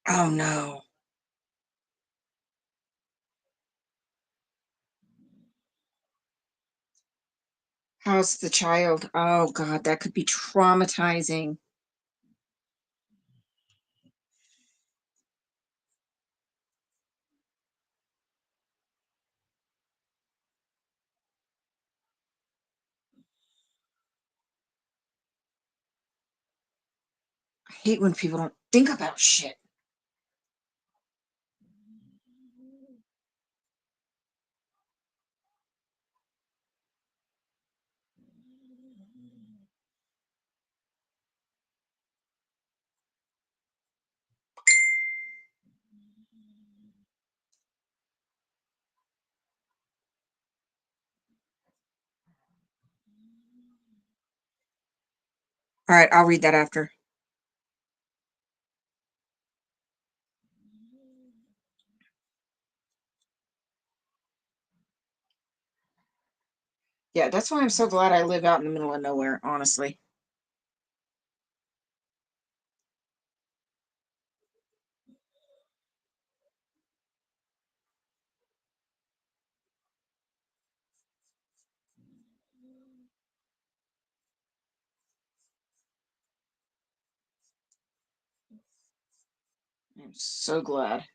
Oh no. How's the child? Oh God, that could be traumatizing. I hate when people don't think about shit. All right, I'll read that after. Yeah, that's why I'm so glad I live out in the middle of nowhere, honestly. I'm so glad.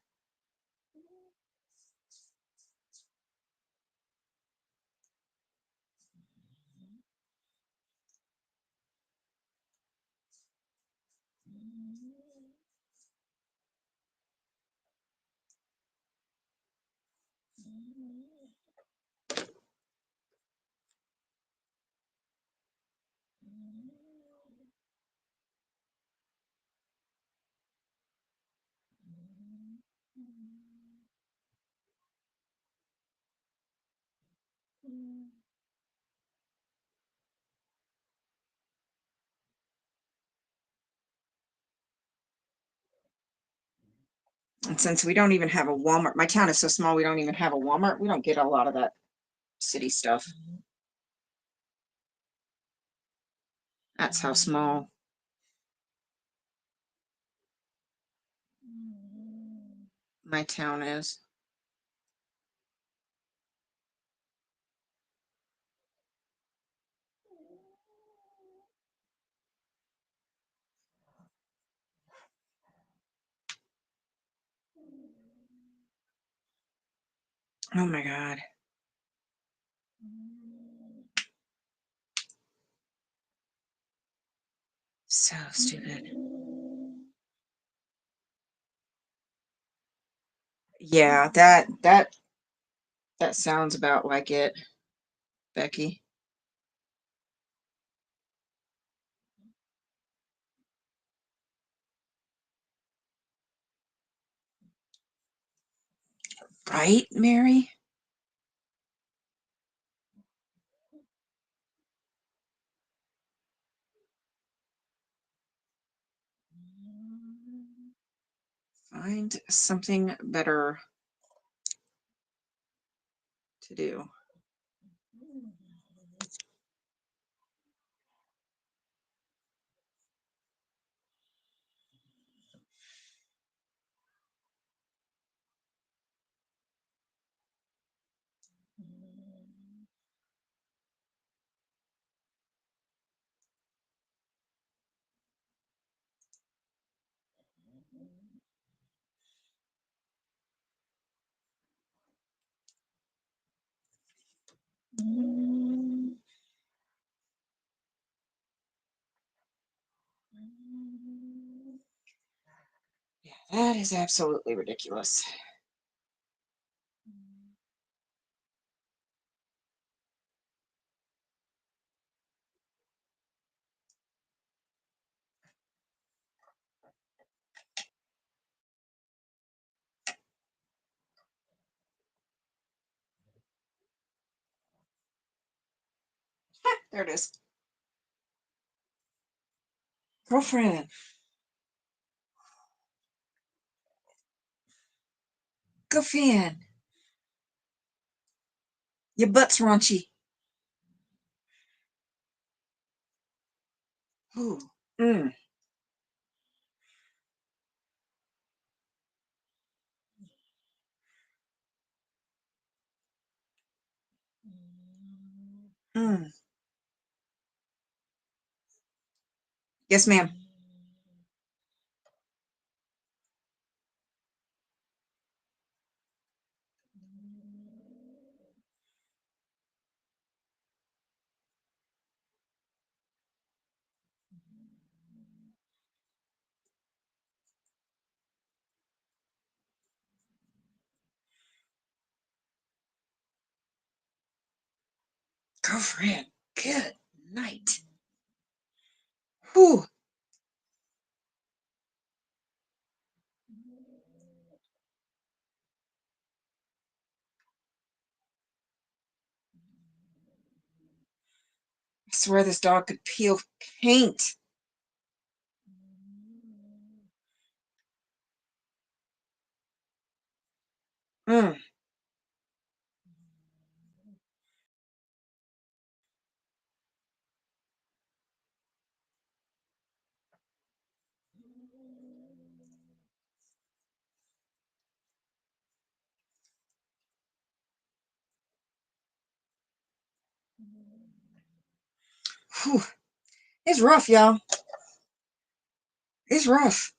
And since we don't even have a Walmart, my town is so small, we don't even have a Walmart. We don't get a lot of that city stuff. That's how small my town is. Oh my God. So stupid. Yeah, that sounds about like it, Becky. Right, Mary? Find something better to do. Yeah, that is absolutely ridiculous. There it is. Girlfriend, go fan. Your butt's raunchy. Ooh. Mm. Yes, ma'am. Girlfriend, good night. Whew. I swear this dog could peel paint. Mm. Whew. It's rough, y'all. It's rough.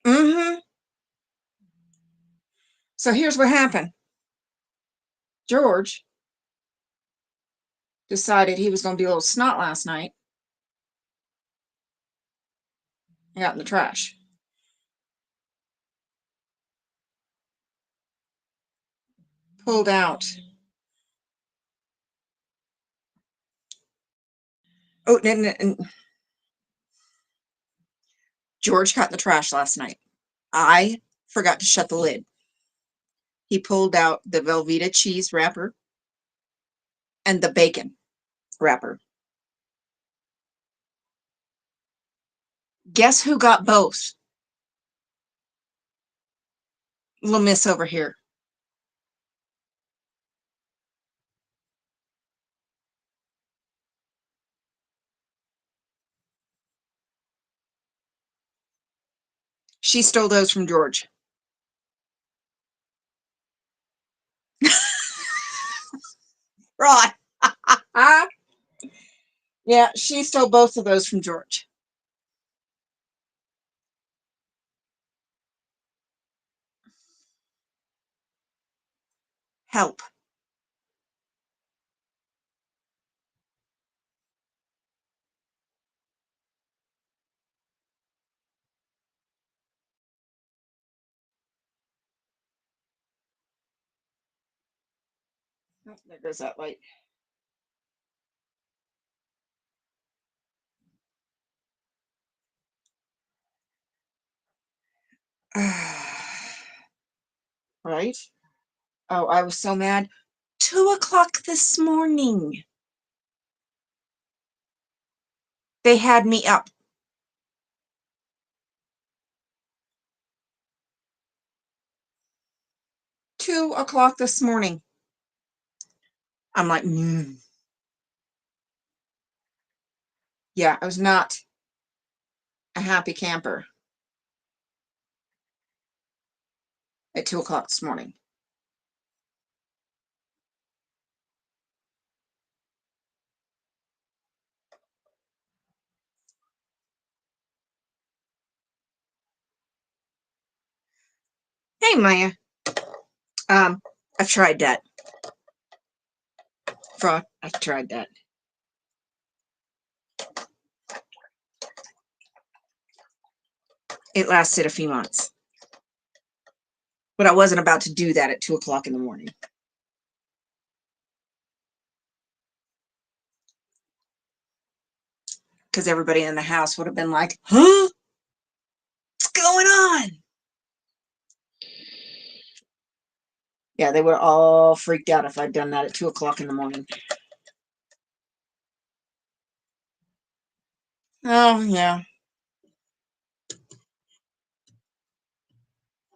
Mm-hmm. So here's what happened. George decided he was going to be a little snot last night and got in the trash. Pulled out. Oh, and George got in the trash last night. I forgot to shut the lid. He pulled out the Velveeta cheese wrapper and the bacon wrapper. Guess who got both? Little miss over here. She stole those from George. Right. Yeah, she stole both of those from George. Help. Oh, there goes that light. Right? Oh, I was so mad. 2 o'clock this morning. They had me up. 2 o'clock this morning. I'm like, yeah, I was not a happy camper at 2 o'clock this morning. Hey, Maya. I've tried that. Frog, I've tried that. It lasted a few months. But I wasn't about to do that at 2 o'clock in the morning. Because everybody in the house would have been like, huh? What's going on? Yeah, they would have all freaked out if I'd done that at 2 o'clock in the morning. Oh, yeah.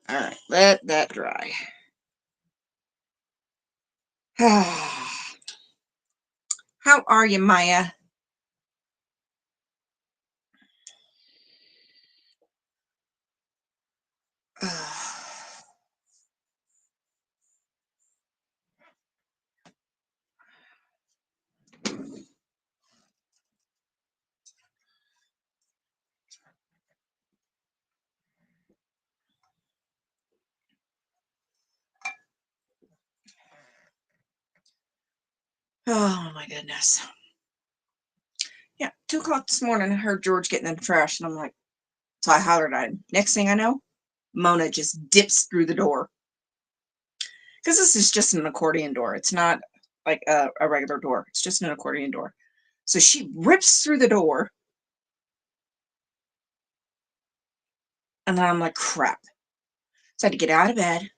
All right, let that dry. How are you, Maya? Oh my goodness. Yeah, 2 o'clock this morning, I heard George getting in the trash, and I'm like, so I hollered at him. Next thing I know, Mona just dips through the door. Because this is just an accordion door. It's not like a regular door. It's just an accordion door. So she rips through the door. And then I'm like, crap. So I had to get out of bed,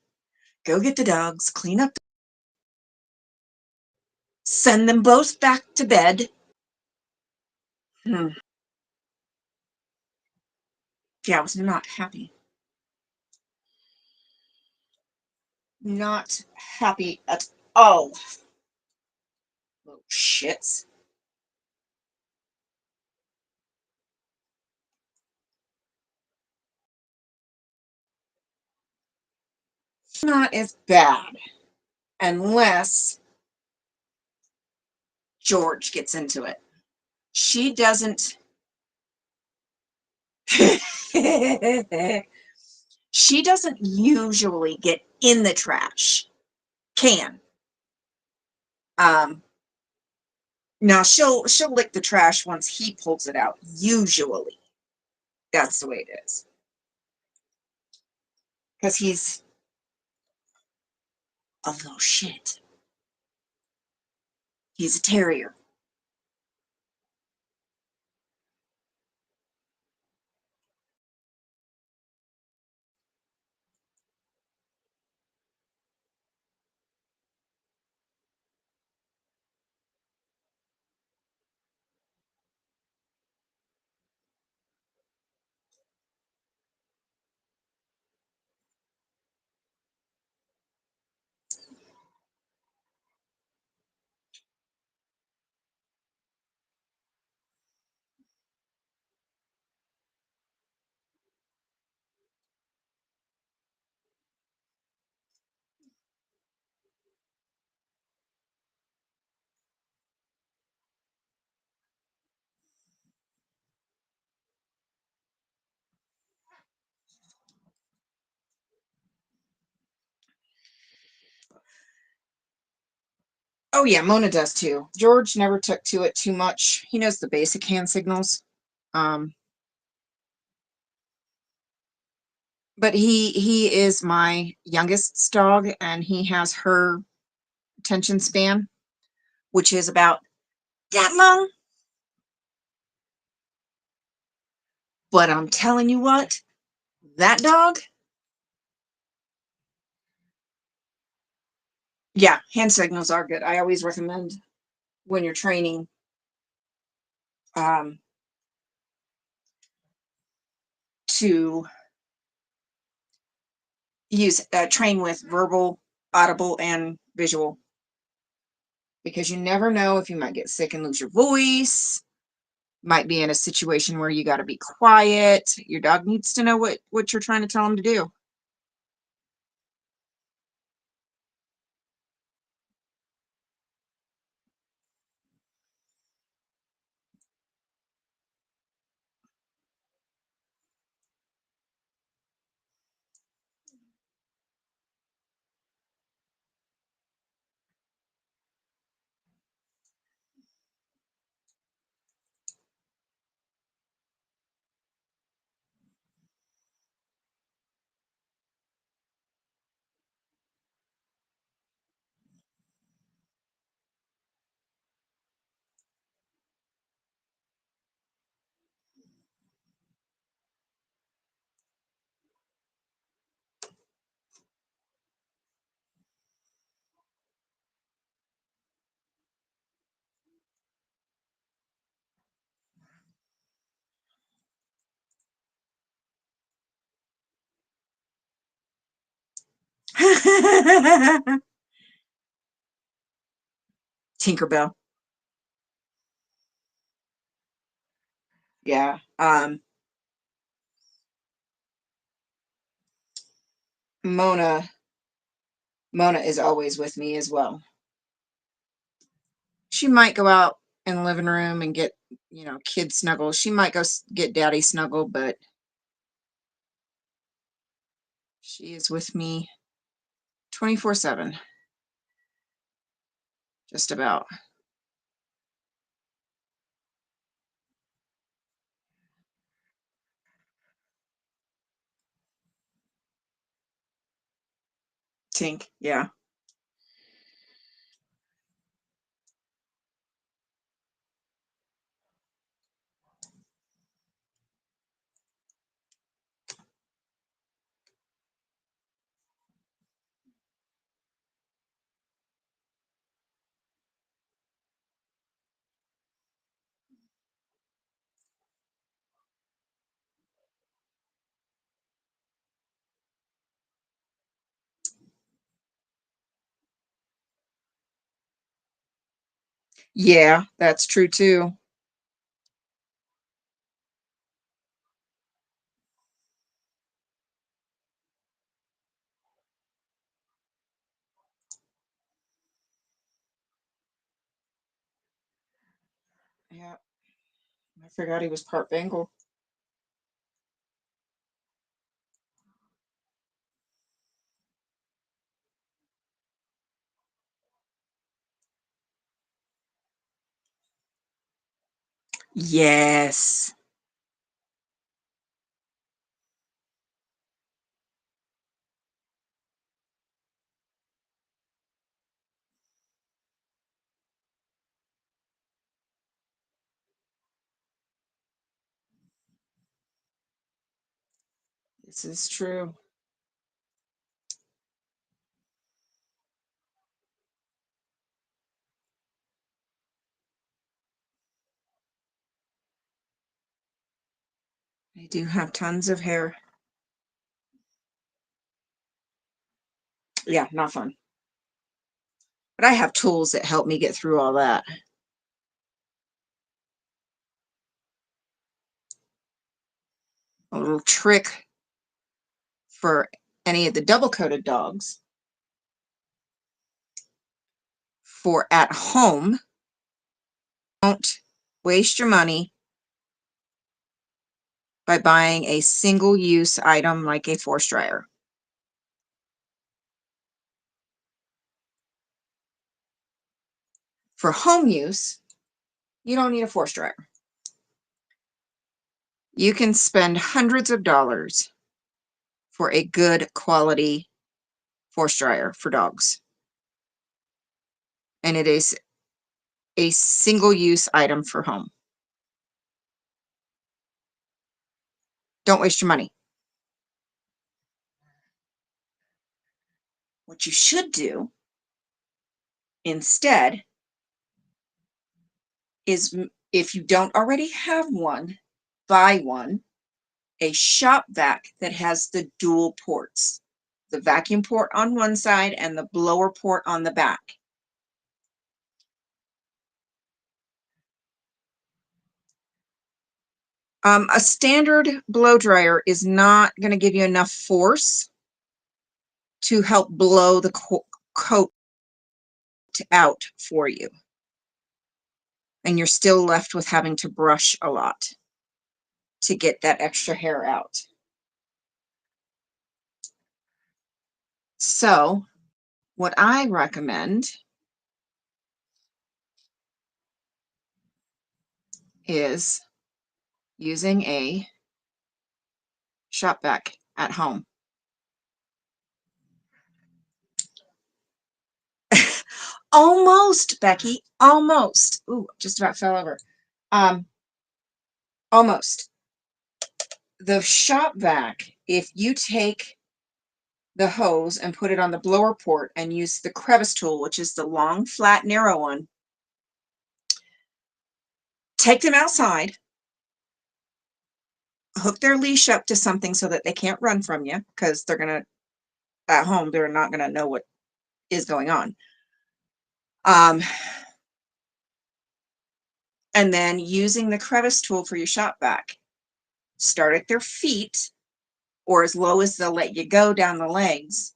go get the dogs, clean up, send them both back to bed. Yeah, I was not happy. Not happy at all. Little shits. Not as bad unless George gets into it. She doesn't. She doesn't usually get in the trash. Can. Now she'll lick the trash once he pulls it out. Usually. That's the way it is. Because he's a little shit. He's a terrier. Oh yeah, Mona does too. George never took to it too much. He knows the basic hand signals. Um, but he is my youngest dog, and he has her attention span, which is about that long. But I'm telling you what, that dog, yeah, hand signals are good. I always recommend when you're training, um, to use train with verbal, audible, and visual, because you never know if you might get sick and lose your voice. Might be in a situation where you got to be quiet. Your dog needs to know what you're trying to tell him to do. Tinkerbell. Yeah. Mona is always with me as well. She might go out in the living room and get, kid snuggle. She might go get daddy snuggle, but she is with me 24/7. Just about. Tink, yeah. Yeah, that's true too. Yeah, I forgot he was part Bengal. Yes. This is true. I do have tons of hair. Yeah, not fun. But I have tools that help me get through all that. A little trick for any of the double coated dogs. For at home, don't waste your money by buying a single use item like a force dryer. For home use, you don't need a force dryer. You can spend hundreds of dollars for a good quality force dryer for dogs. And it is a single use item for home. Don't waste your money. What you should do instead is, if you don't already have one, buy one, a shop vac that has the dual ports, the vacuum port on one side and the blower port on the back. A standard blow dryer is not going to give you enough force to help blow the coat out for you. And you're still left with having to brush a lot to get that extra hair out. So what I recommend is using a shop vac at home. Almost, Becky, almost. Ooh, just about fell over. Almost. The shop vac, if you take the hose and put it on the blower port and use the crevice tool, which is the long, flat, narrow one, take them outside, hook their leash up to something so that they can't run from you, because they're going to, at home, they're not going to know what is going on. And then using the crevice tool for your shop vac, start at their feet or as low as they'll let you go down the legs,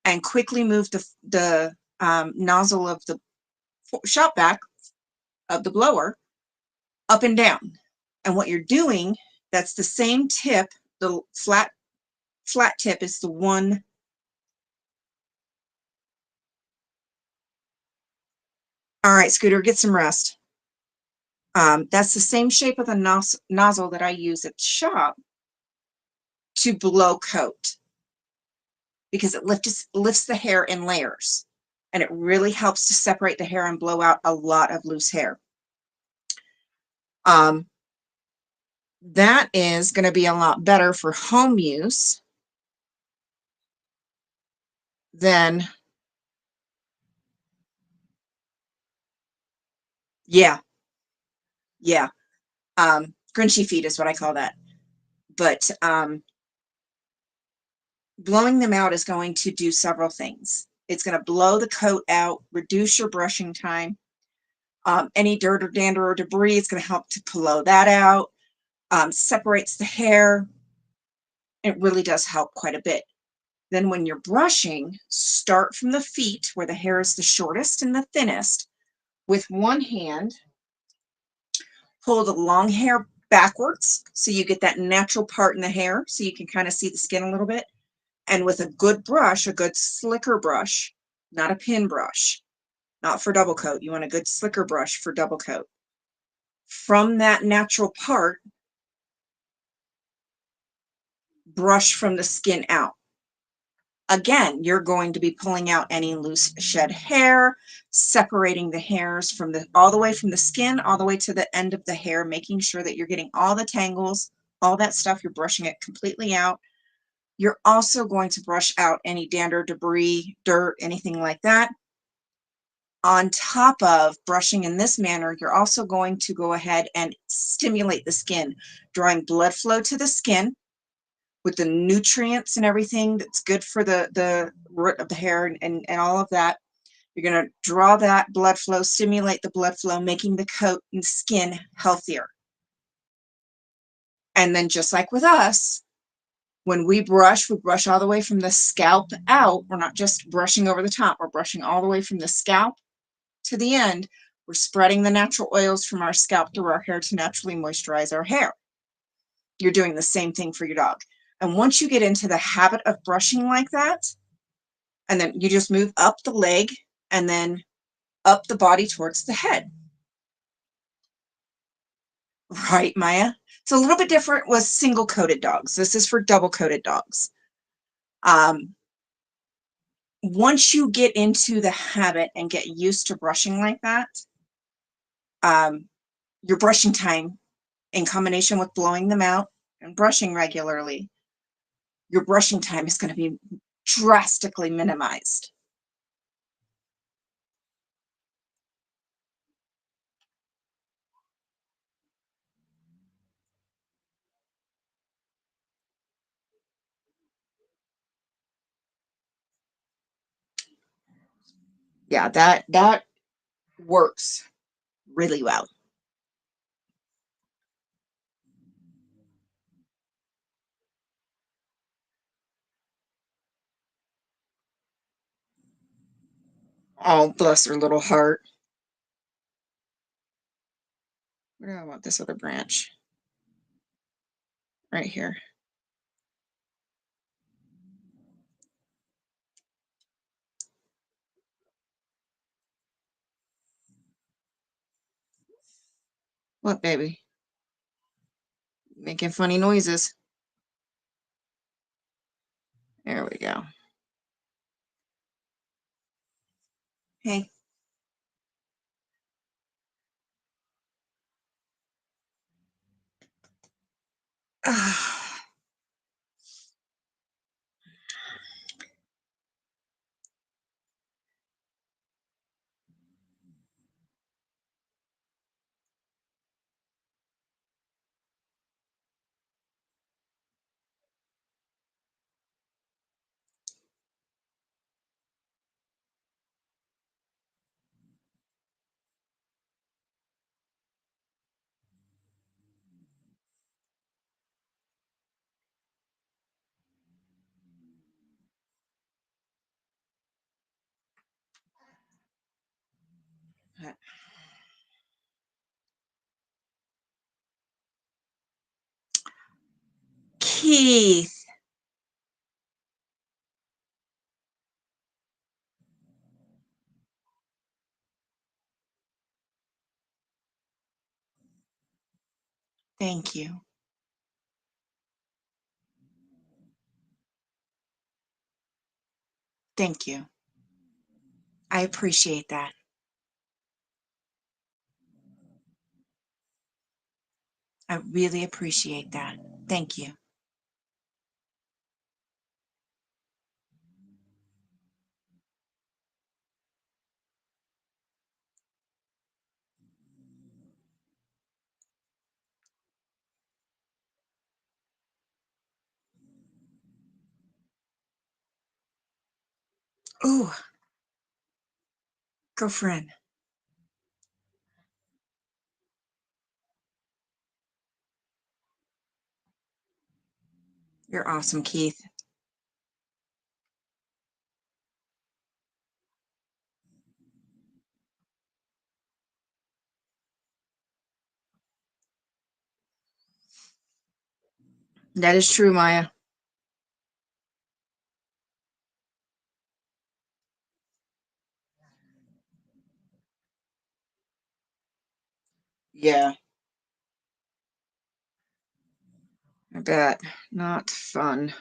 and quickly move the nozzle of the shop vac of the blower up and down. And what you're doing, that's the same tip, the flat tip is the one. All right, Scooter, get some rest. That's the same shape of the nozzle that I use at the shop to blow coat, because it lifts the hair in layers, and it really helps to separate the hair and blow out a lot of loose hair. That is going to be a lot better for home use than, yeah, grinchy feet is what I call that. But blowing them out is going to do several things. It's going to blow the coat out, reduce your brushing time. Any dirt or dander or debris, it's going to help to blow that out. Separates the hair. It really does help quite a bit. Then when you're brushing, start from the feet where the hair is the shortest and the thinnest. With one hand, pull the long hair backwards so you get that natural part in the hair so you can kind of see the skin a little bit. And with a good brush, a good slicker brush, not a pin brush, not for double coat. You want a good slicker brush for double coat. From that natural part, brush from the skin out. Again, you're going to be pulling out any loose shed hair, separating the hairs from all the way from the skin, all the way to the end of the hair, making sure that you're getting all the tangles, all that stuff, you're brushing it completely out. You're also going to brush out any dander, debris, dirt, anything like that. On top of brushing in this manner, you're also going to go ahead and stimulate the skin, drawing blood flow to the skin with the nutrients and everything that's good for the root of the hair and all of that. You're going to draw that blood flow, stimulate the blood flow, making the coat and skin healthier. And then just like with us, when we brush all the way from the scalp out. We're not just brushing over the top. We're brushing all the way from the scalp to the end. We're spreading the natural oils from our scalp through our hair to naturally moisturize our hair. You're doing the same thing for your dog. And once you get into the habit of brushing like that, and then you just move up the leg and then up the body towards the head. Right, Maya? It's a little bit different with single coated dogs. This is for double coated dogs. Once you get into the habit and get used to brushing like that, your brushing time in combination with blowing them out and brushing regularly, your brushing time is going to be drastically minimized. Yeah, that works really well. Oh, bless her little heart. Where do I want this other branch? Right here. What, baby? Making funny noises. There we go. Hey. But Keith. Thank you. Thank you. I appreciate that. I really appreciate that. Thank you. Ooh, girlfriend. You're awesome, Keith. That is true, Maya. Yeah, I bet. Not fun.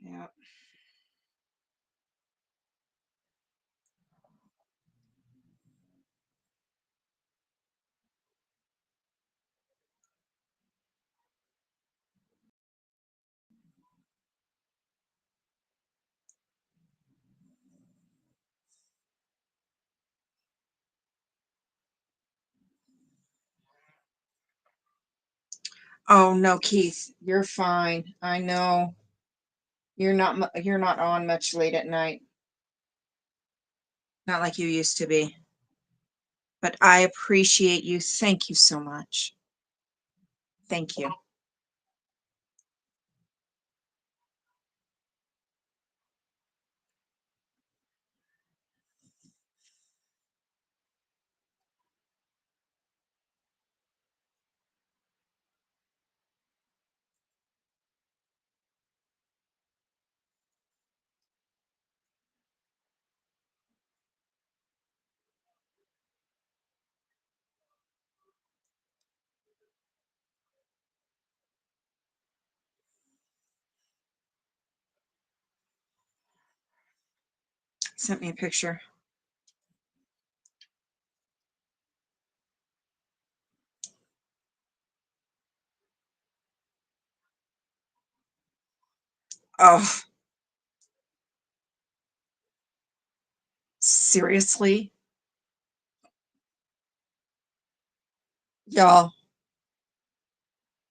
Yeah. Oh no, Keith, you're fine. I know you're not on much late at night. Not like you used to be. But I appreciate you. Thank you so much. Thank you. Sent me a picture. Oh, seriously? Y'all,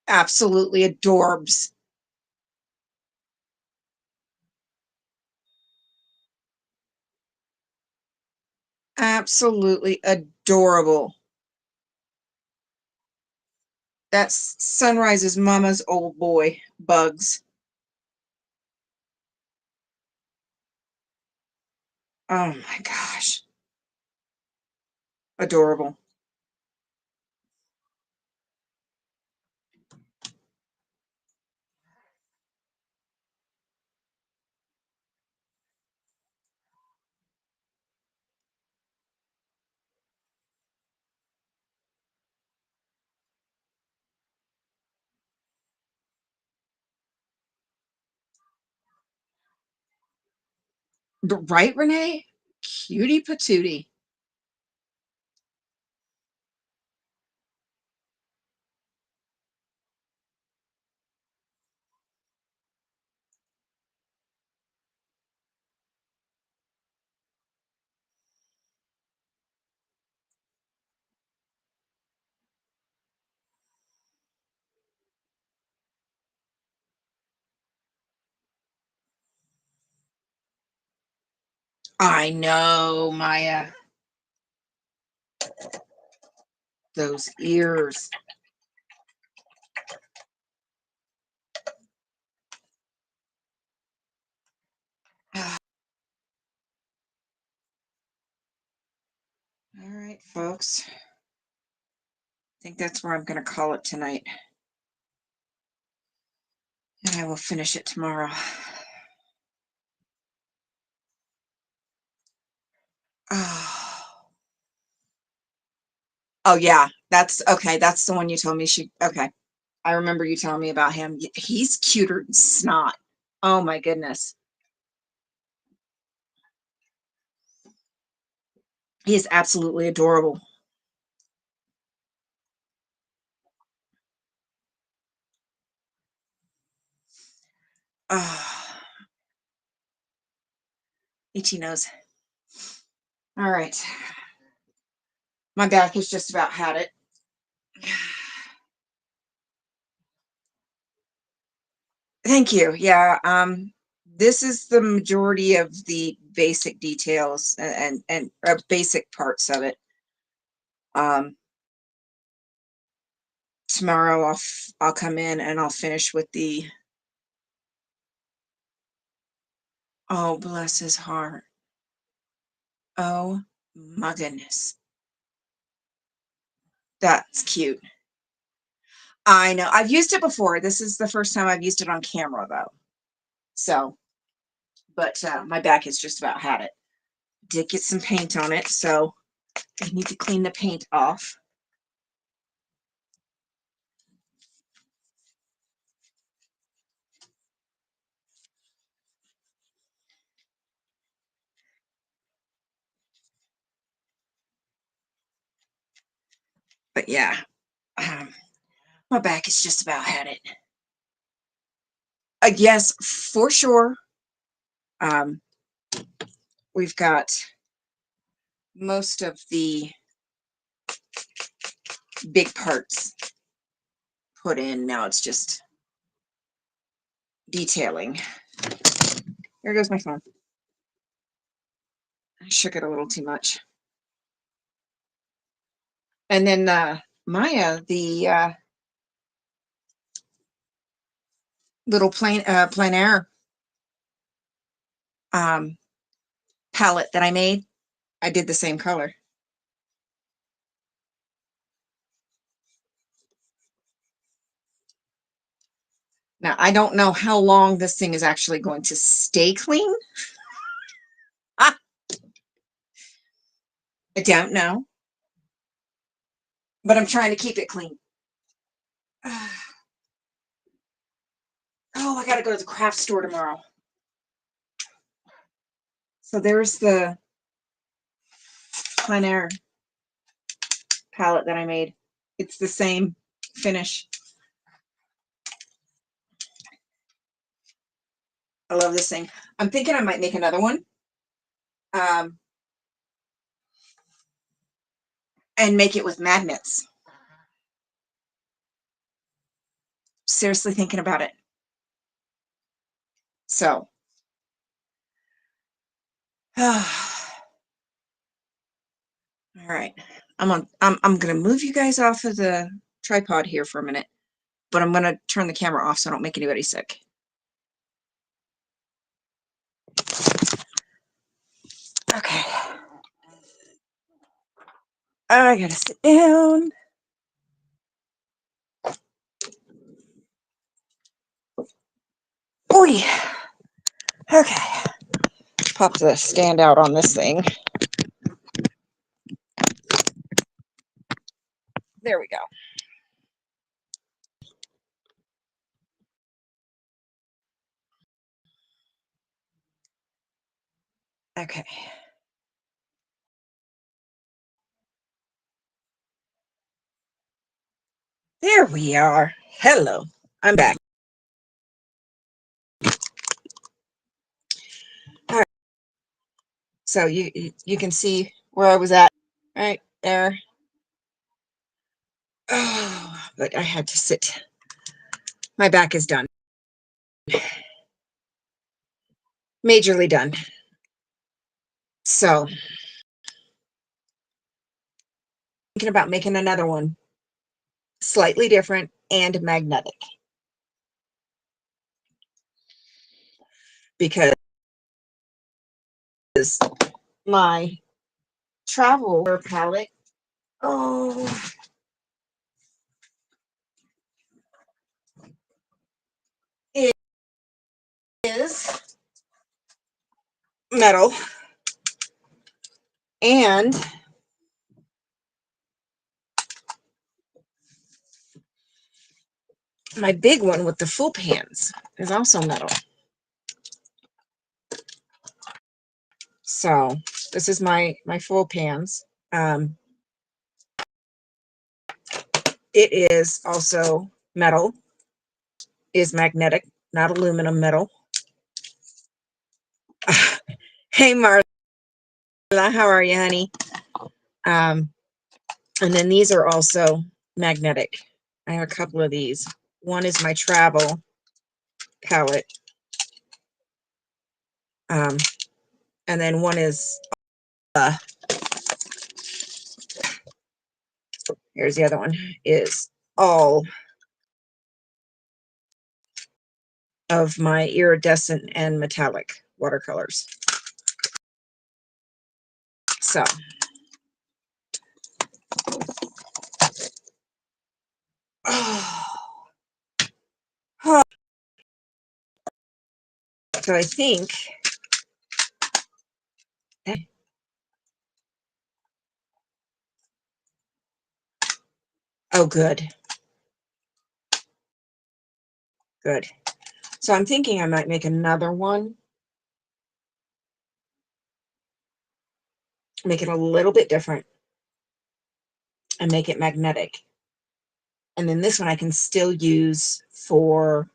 absolutely adorbs. Absolutely adorable. That's Sunrise's mama's old boy, Bugs. Oh my gosh. Adorable. Right, Renee? Cutie patootie. I know, Maya. those ears. All right, folks. I think that's where I'm going to call it tonight. And I will finish it tomorrow. Oh. Oh, yeah. That's okay. That's the one you told me okay. I remember you telling me about him. He's cuter than snot. Oh, my goodness. He is absolutely adorable. Oh. Itchy nose. All right. My back has just about had it. Thank you. Yeah. This is the majority of the basic details and basic parts of it. Tomorrow I'll come in and I'll finish with the, oh, bless his heart. Oh my goodness. That's cute. I know. I've used it before. This is the first time I've used it on camera though. So, but my back has just about had it. Did get some paint on it, so I need to clean the paint off. But yeah, my back has just about had it. Yes, for sure. We've got most of the big parts put in. Now it's just detailing. There goes my phone. I shook it a little too much. And then Maya, the little plein air palette that I made, I did the same color. Now, I don't know how long this thing is actually going to stay clean. I don't know. But I'm trying to keep it clean. Oh, I got to go to the craft store tomorrow. So there's the plein air palette that I made. It's the same finish. I love this thing. I'm thinking I might make another one. And make it with magnets. Seriously thinking about it. So. All right. I'm gonna move you guys off of the tripod here for a minute, but I'm gonna turn the camera off so I don't make anybody sick. Okay. I gotta sit down. Oy. Okay. Pop the stand out on this thing. There we go. Okay. There we are. Hello. I'm back. All right. So you can see where I was at right there. Oh, but I had to sit. My back is done. Majorly done. So thinking about making another one slightly different and magnetic, because my travel palette, oh, is metal, and my big one with the full pans is also metal. So this is my full pans. It is also metal, is magnetic, not aluminum metal. Hey Marla, how are you, honey? And then these are also magnetic. I have a couple of these. One is my travel palette. And then one is, here's the other one, is all of my iridescent and metallic watercolors. So, so I think, oh, good. Good. So I'm thinking I might make another one, make it a little bit different, and make it magnetic. And then this one I can still use for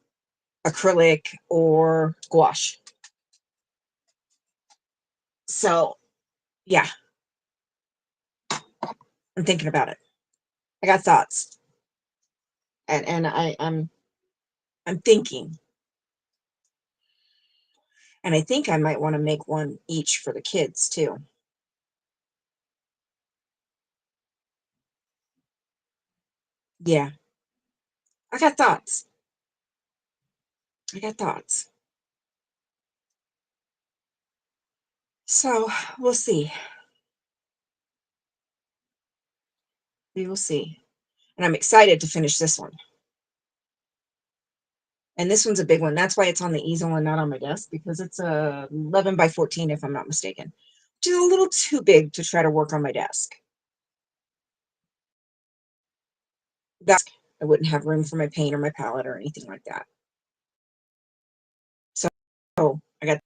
acrylic or gouache. So, yeah, I'm thinking about it. I got thoughts, and I'm thinking, and I think I might want to make one each for the kids too. Yeah, I got thoughts. I got thoughts. So we'll see. We will see. And I'm excited to finish this one. And this one's a big one. That's why it's on the easel and not on my desk, because it's a 11 by 14, if I'm not mistaken, which is a little too big to try to work on my desk. I wouldn't have room for my paint or my palette or anything like that. So I got,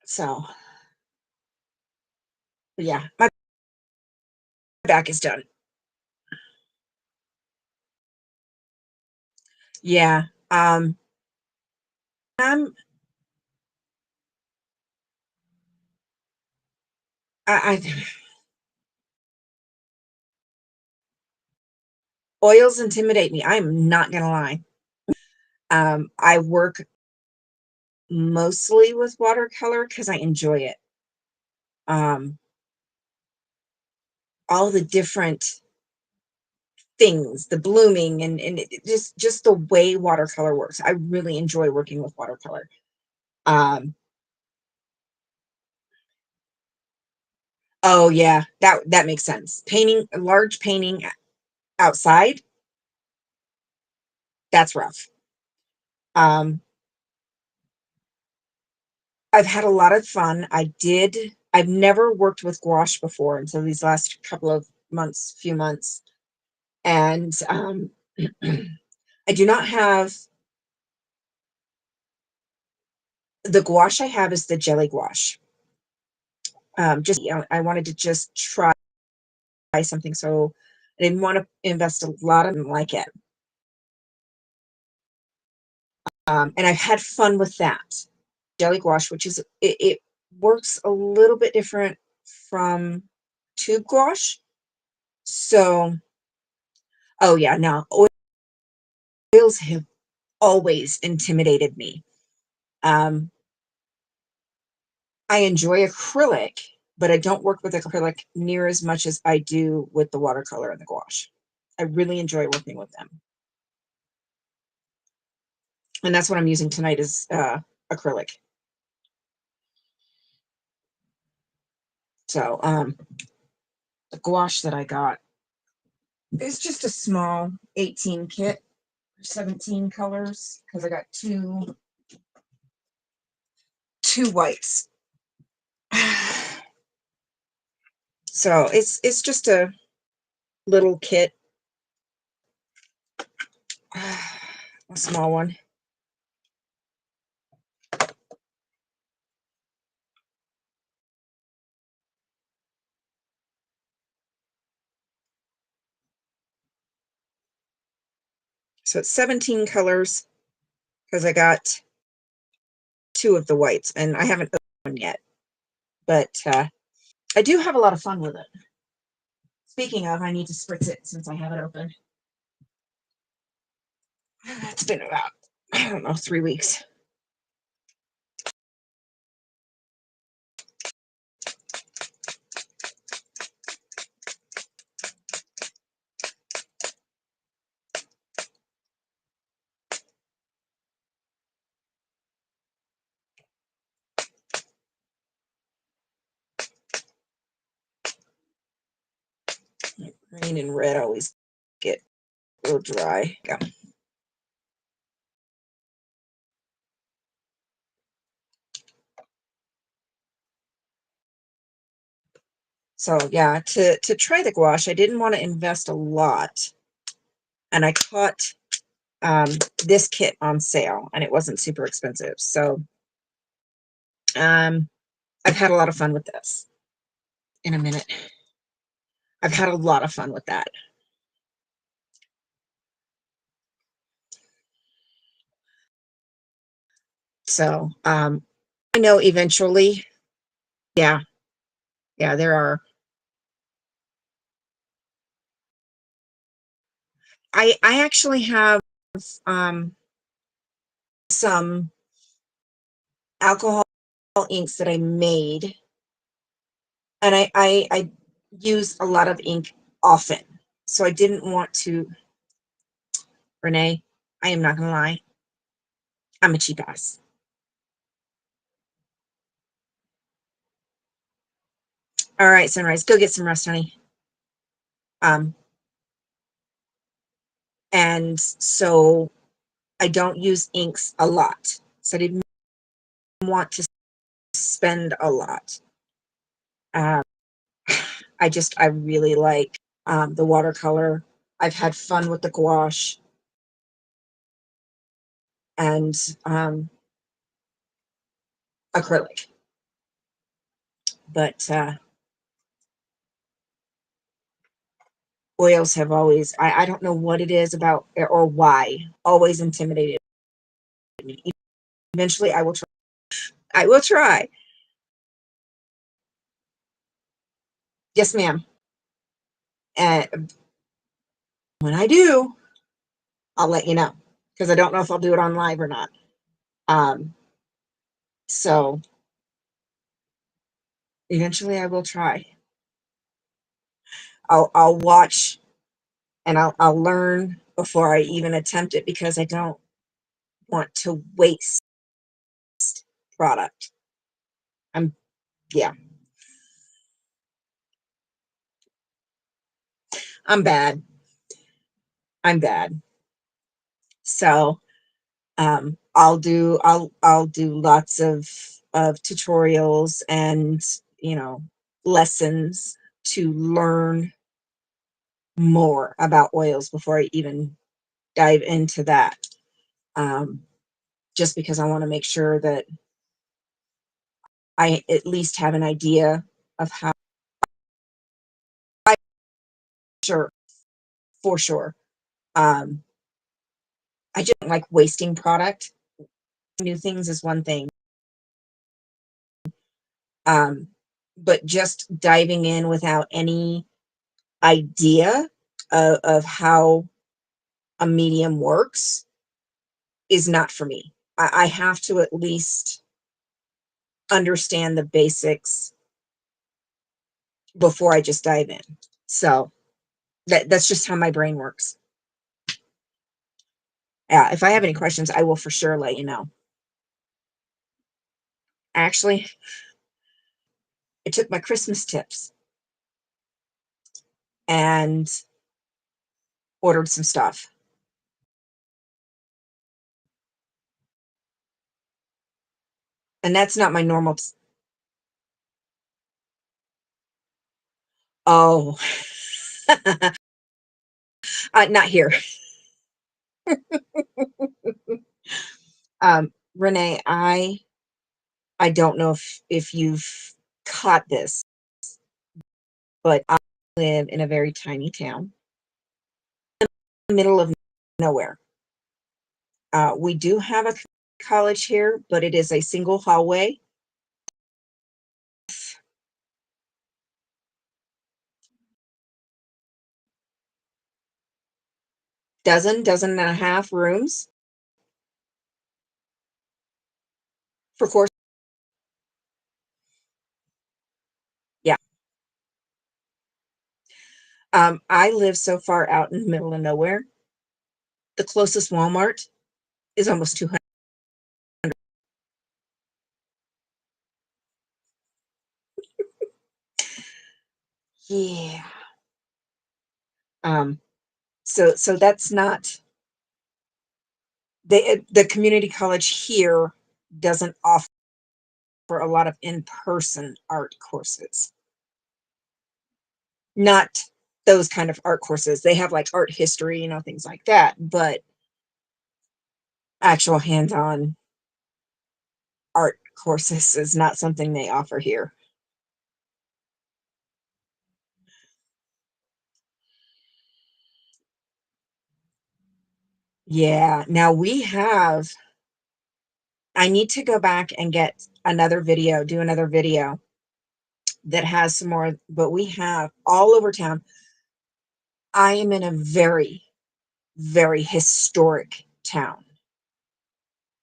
so, but yeah, my back is done. Yeah. I'm, I oils intimidate me. I'm not gonna lie. I work mostly with watercolor because I enjoy it. All the different things, the blooming, and just the way watercolor works. I really enjoy working with watercolor. Oh yeah, that makes sense. Painting a large painting outside, that's rough. I've had a lot of fun. I've never worked with gouache before until these last couple of months, few months. And I do not have the gouache I have is the jelly gouache. Just I wanted to just try something, so I didn't want to invest a lot of like it. And I've had fun with that jelly gouache, which is it works a little bit different from tube gouache. So, oh yeah, no, oils have always intimidated me. I enjoy acrylic, but I don't work with acrylic near as much as I do with the watercolor and the gouache. I really enjoy working with them. And that's what I'm using tonight is acrylic. So the gouache that I got is just a small 18 kit, 17 colors, because I got two whites. So it's just a little kit, a small one. So it's 17 colors because I got two of the whites and I haven't opened one yet, but I do have a lot of fun with it. Speaking of, I need to spritz it since I have it open. It's been about, I don't know, 3 weeks. Green and red always get a little dry. Go. So yeah, to try the gouache, I didn't want to invest a lot, and I caught this kit on sale, and it wasn't super expensive. So I've had a lot of fun with this. In a minute, I've had a lot of fun with that. So I know eventually, yeah, there are. I actually have some alcohol inks that I made, and I use a lot of ink often, so I didn't want to. Renee, I am not gonna lie, I'm a cheap ass. All right, Sunrise, go get some rest, honey. And so I don't use inks a lot, so I didn't want to spend a lot. I really like the watercolor. I've had fun with the gouache and acrylic, but oils have always, I don't know what it is about or why, always intimidated me. Eventually I will try. I will try. Yes, ma'am. And when I do, I'll let you know, because I don't know if I'll do it on live or not. So eventually I will try. I'll watch and I'll learn before I even attempt it, because I don't want to waste product. Yeah. I'm bad. So I'll do lots of tutorials and lessons to learn more about oils before I even dive into that. Just because I want to make sure that I at least have an idea of how. Sure, for sure. I just don't like wasting product. New things is one thing. But just diving in without any idea of how a medium works is not for me. I have to at least understand the basics before I just dive in. So that's just how my brain works. Yeah, if I have any questions, I will for sure let you know. Actually, I took my Christmas tips and ordered some stuff. And that's not my normal. Oh, not here. Renee, I don't know if you've caught this, but I live in a very tiny town in the middle of nowhere. We do have a college here, but it is a single hallway. Dozen and a half rooms for course. Yeah. I live so far out in the middle of nowhere. The closest Walmart is almost 200. Yeah. So that's not the community college here doesn't offer a lot of in-person art courses. Not those kind of art courses. They have like art history, things like that, but actual hands-on art courses is not something they offer here. Yeah. Now I need to go back and get do another video that has some more, but we have all over town. I am in a very, very historic town,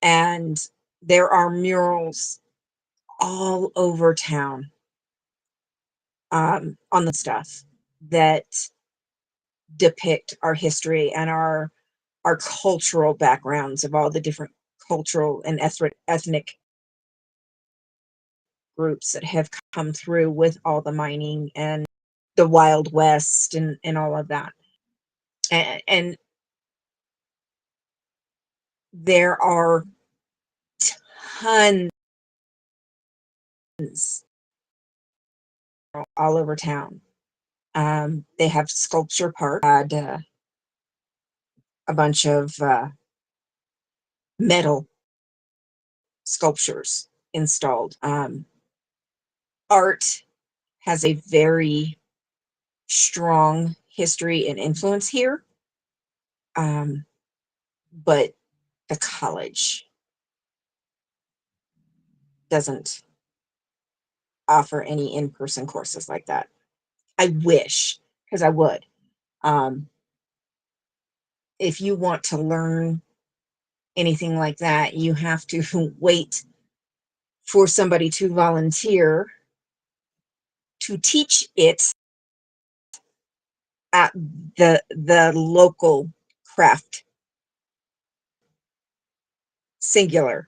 and there are murals all over town on the stuff that depict our history and our cultural backgrounds of all the different cultural and ethnic groups that have come through with all the mining and the Wild West and all of that. And there are tons all over town. They have Sculpture Park, had a bunch of metal sculptures installed. Art has a very strong history and influence here, but the college doesn't offer any in-person courses like that. I wish, because I would. If you want to learn anything like that, you have to wait for somebody to volunteer to teach it at the local craft, singular.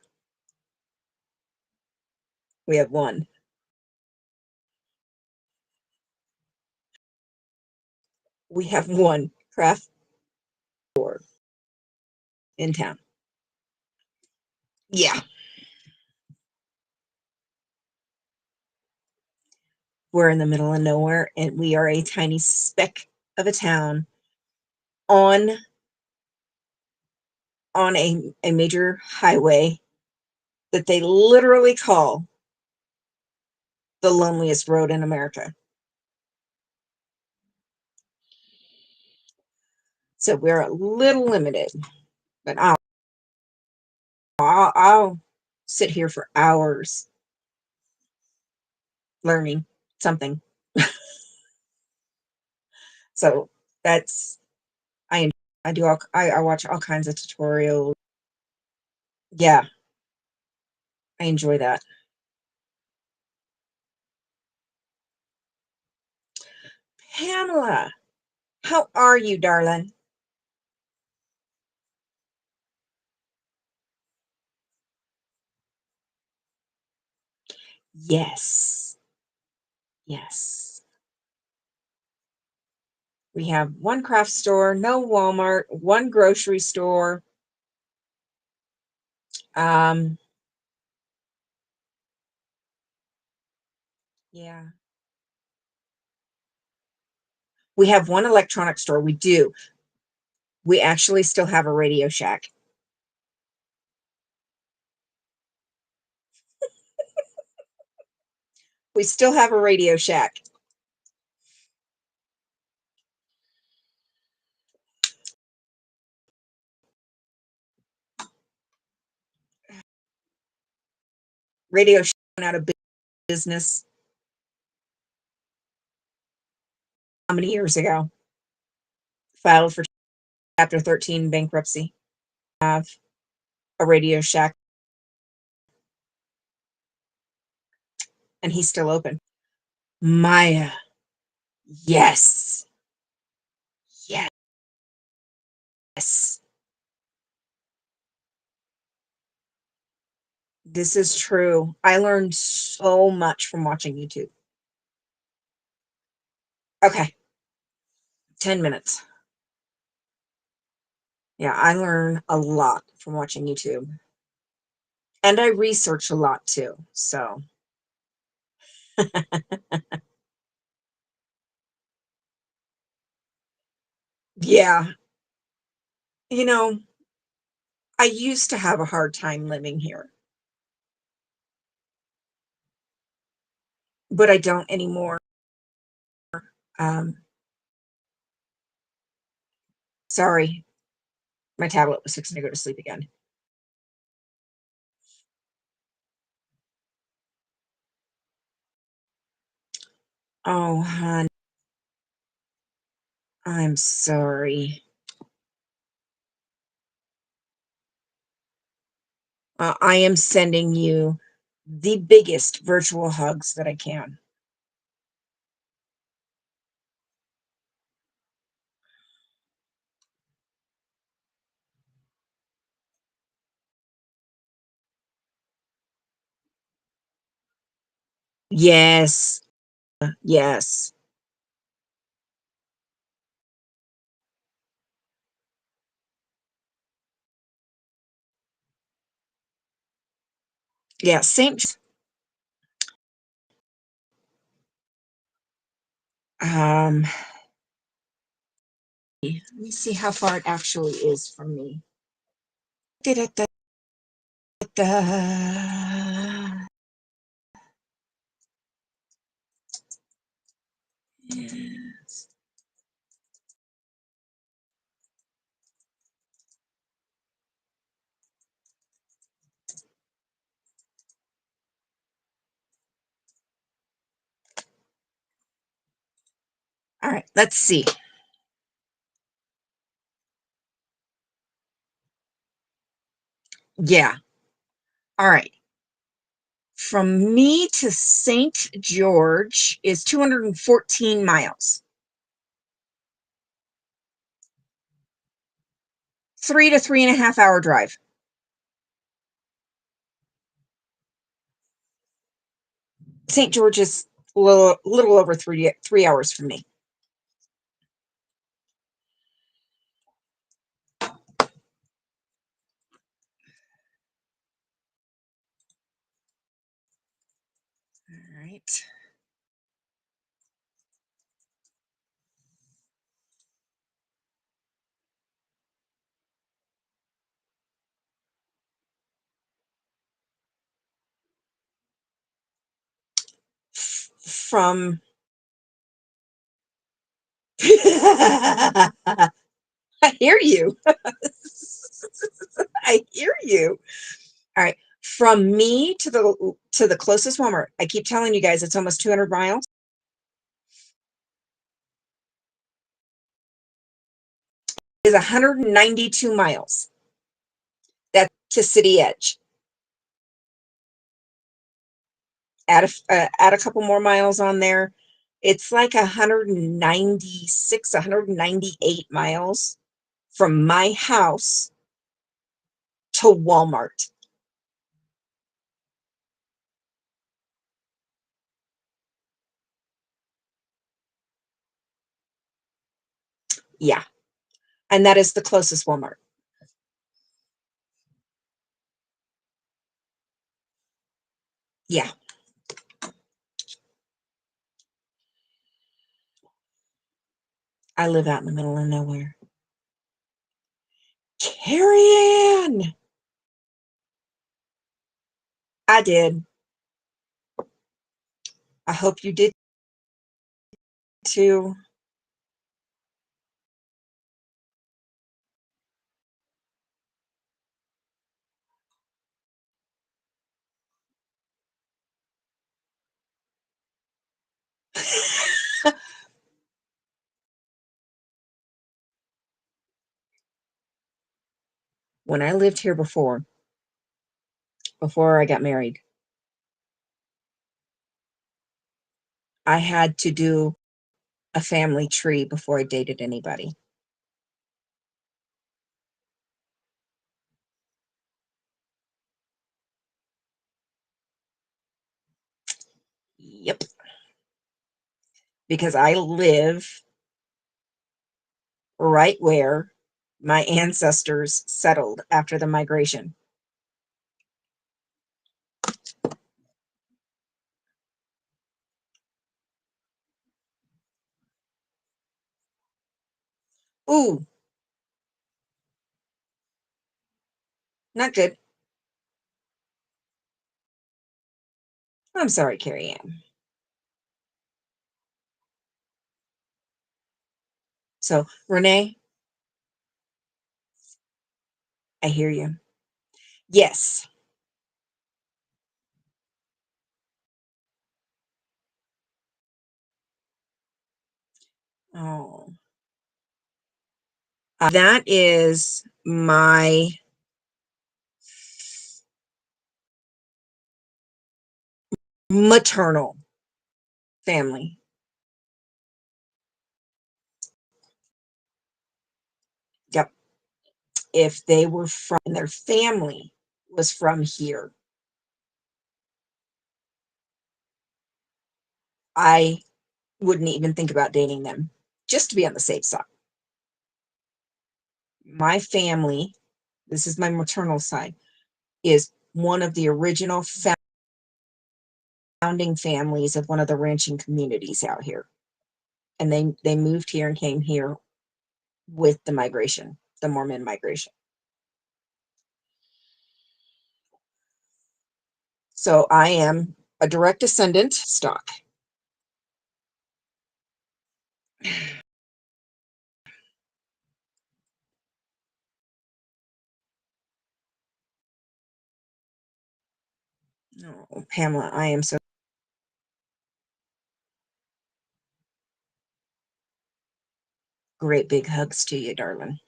We have one. We have one craft store in town. Yeah. We're in the middle of nowhere, and we are a tiny speck of a town on a major highway that they literally call the loneliest road in America. So we're a little limited, but I'll sit here for hours learning something. So that's I do I watch all kinds of tutorials. Yeah, I enjoy that. Pamela, how are you, darling? Yes. Yes. We have one craft store, no Walmart, one grocery store. Yeah. We have one electronic store. We do. We actually still have a Radio Shack. We still have a Radio Shack. Radio Shack went out of business how many years ago? Filed for Chapter 13 bankruptcy. Have a Radio Shack, and he's still open. Maya. Yes. Yes. This is true. I learned so much from watching YouTube. Okay. 10 minutes. Yeah, I learn a lot from watching YouTube. And I research a lot too. So, yeah. You know, I used to have a hard time living here, but I don't anymore. Um, sorry, my tablet was fixing to go to sleep again. Oh, hon, I'm sorry. I am sending you the biggest virtual hugs that I can. Yes. Yes. Yeah. Saint. Let me see how far it actually is from me. Yes. All right, let's see. Yeah. All right. From me to St. George is 214 miles. 3 to 3.5 hour drive. St. George is a little over three hours from me. All right. From I hear you. I hear you. All right. From me to the closest Walmart. I keep telling you guys it's almost 200 miles. Is 192 miles. That's to City Edge. Add a couple more miles on there. It's like 196, 198 miles from my house to Walmart. Yeah. And that is the closest Walmart. Yeah. I live out in the middle of nowhere. Carrie Ann! I did. I hope you did too. When I lived here before I got married, I had to do a family tree before I dated anybody. Yep. Because I live right where my ancestors settled after the migration. Ooh, not good. I'm sorry, Carrie Ann. So, Renee, I hear you. Yes. Oh, that is my maternal family. Yep. If they were from, their family was from here, I wouldn't even think about dating them just to be on the safe side. My family, this is my maternal side, is one of the original founding families of one of the ranching communities out here. And they moved here and came here with the migration, the Mormon migration. So I am a direct descendant stock. Oh, Pamela, I am so great big hugs to you, darling.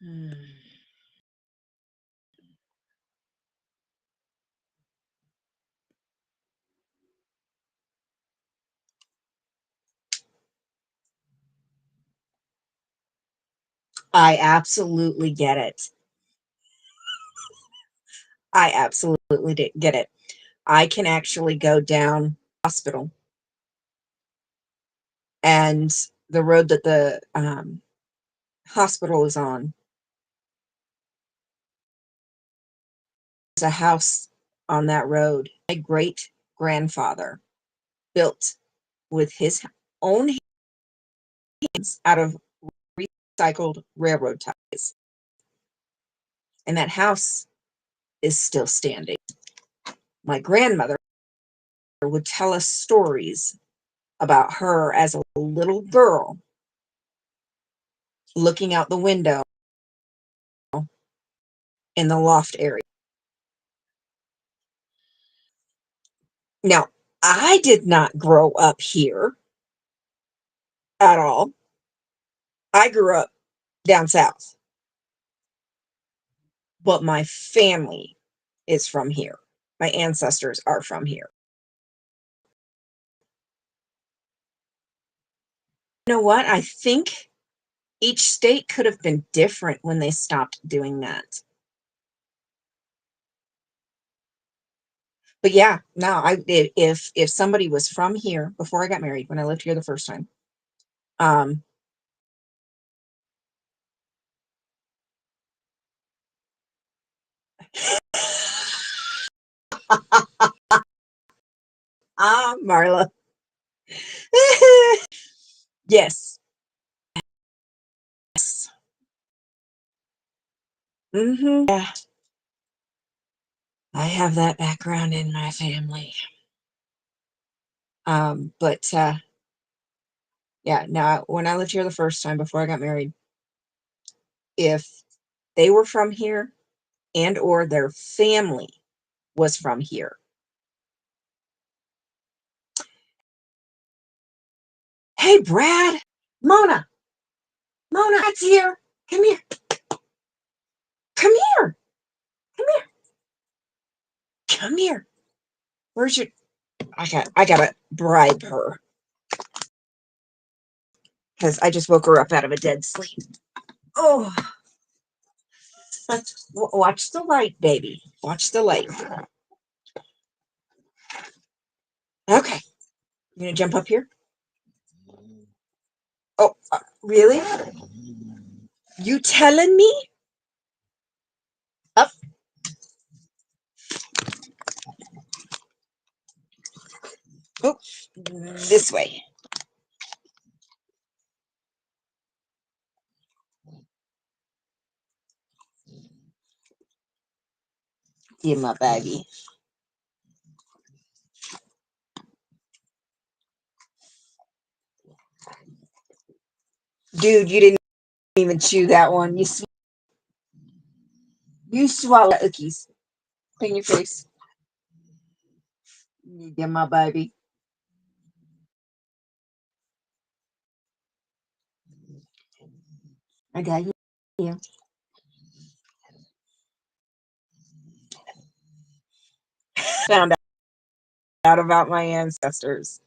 Hmm. I absolutely get it. I absolutely get it. I can actually go down hospital, and the road that the hospital is on, there's a house on that road. My great grandfather built with his own hands out of recycled railroad ties. And that house is still standing. My grandmother would tell us stories about her as a little girl looking out the window in the loft area. Now, I did not grow up here at all. I grew up down south. but my family is from here. My ancestors are from here. You know what? I think each state could have been different when they stopped doing that. But yeah, no, if somebody was from here before I got married, when I lived here the first time, um, Marla, yes, yes, yeah, I have that background in my family. But yeah, now when I lived here the first time before I got married, if they were from here and or their family was from here. Hey, Brad, Mona, it's here. Come here. Come here. Come here. Come here. Where's your I gotta bribe her because I just woke her up out of a dead sleep. Oh, watch the light, baby. Watch the light. Okay. You gonna jump up here? Oh, really? You telling me? Up. Oh, this way. Give my baby. Dude, you didn't even chew that one. You swallow cookies. Clean your face. You get my baby. I got you. Found out about my ancestors.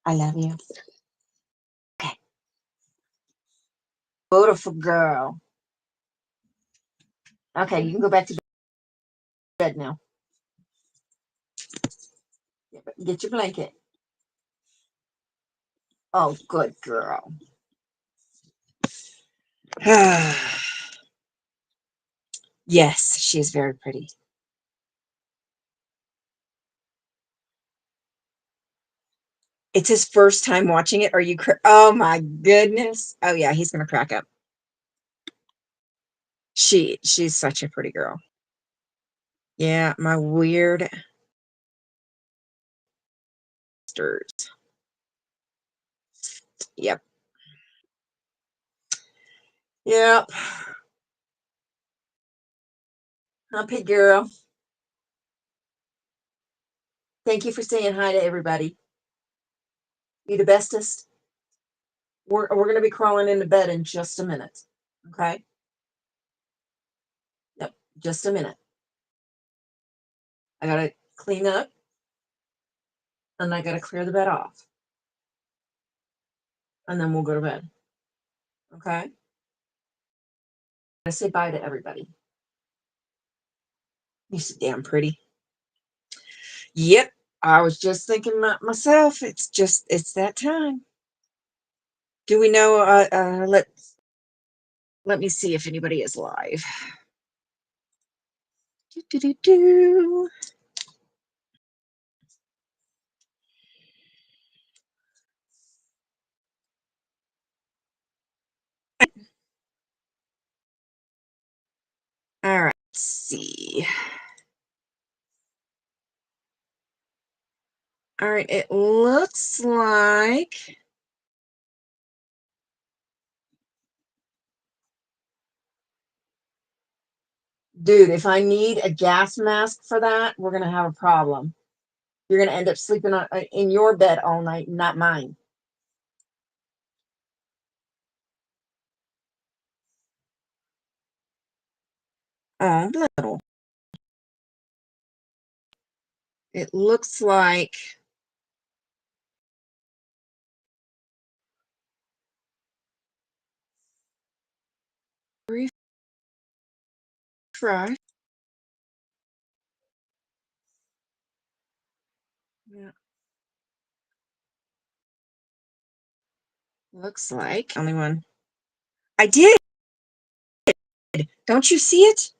I love you. Okay. Beautiful girl. Okay, you can go back to bed now. Get your blanket. Oh, good girl. Yes, she is very pretty. It's his first time watching it. Are you? Oh my goodness. Oh yeah, he's gonna crack up. She's such a pretty girl. Yeah, my weird sisters. Yep. Yep. Humpy girl. Thank you for saying hi to everybody. You the bestest. We're gonna be crawling into bed in just a minute. Okay. Yep. Just a minute. I gotta clean up and I gotta clear the bed off. And then we'll go to bed. Okay. I say bye to everybody. You're so damn pretty. Yep. I was just thinking about myself. It's that time. Do we know let me see if anybody is live. Do, do, do, do. All right, let's see. All right, it looks like dude, if I need a gas mask for that, we're gonna have a problem. You're gonna end up sleeping in your bed all night, not mine. Oh, little. It looks like refresh. Yeah. Looks like only one. I did. Don't you see it?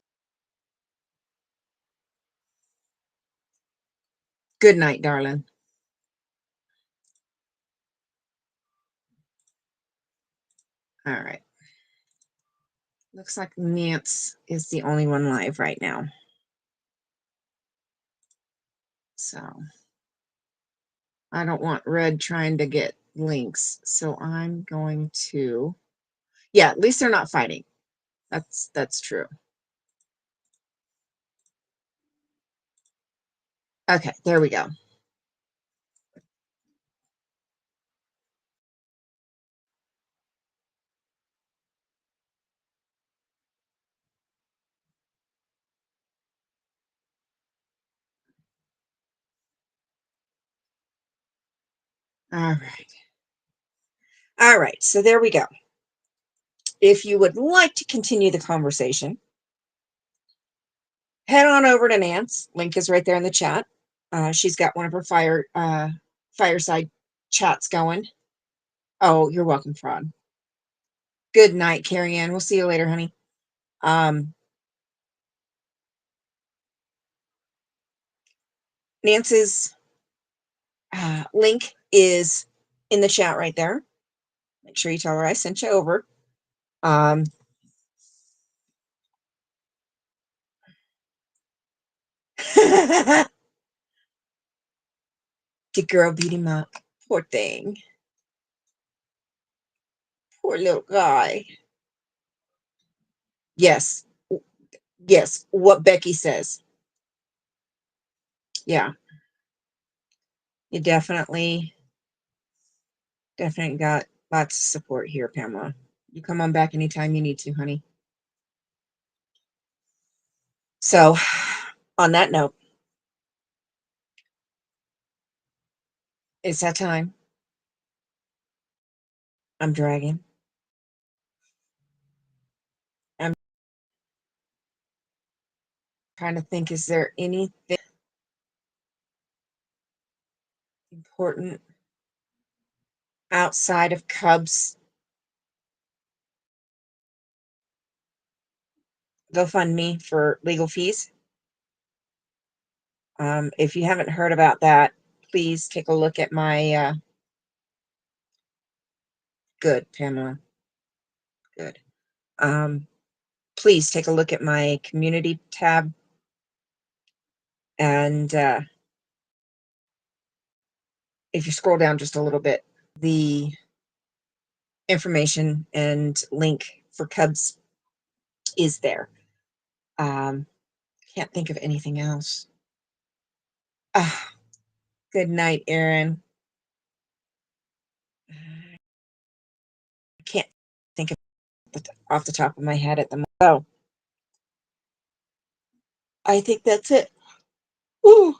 Good night, darling. All right. Looks like Nance is the only one live right now. So I don't want Red trying to get links. So I'm going to, yeah, at least they're not fighting. That's true. Okay, there we go. All right. All right, so there we go. If you would like to continue the conversation, head on over to Nance. Link is right there in the chat. She's got one of her fireside chats going. Oh, you're welcome, Fraud. Good night, Carrie Ann. We'll see you later, honey. Nance's link is in the chat right there. Make sure you tell her I sent you over. The girl beat him up. Poor thing. Poor little guy. Yes. Yes. What Becky says. Yeah. You definitely got lots of support here, Pamela. You come on back anytime you need to, honey. So, on that note, it's that time. I'm dragging. I'm trying to think, is there anything important outside of Cubs GoFundMe for legal fees? If you haven't heard about that, please take a look at my good, Pamela. Good. Please take a look at my community tab. And if you scroll down just a little bit, the information and link for Cubs is there. Can't think of anything else. Good night, Aaron. I can't think of it off the top of my head at the moment. So I think that's it. Ooh.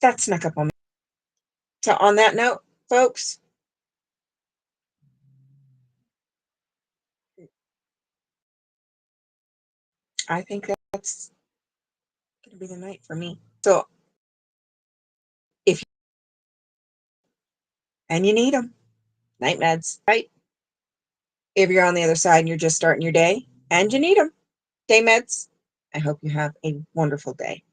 That snuck up on me. So on that note, folks, I think that's going to be the night for me. So if and you need them, night meds, right? If you're on the other side and you're just starting your day and you need them, day meds, I hope you have a wonderful day.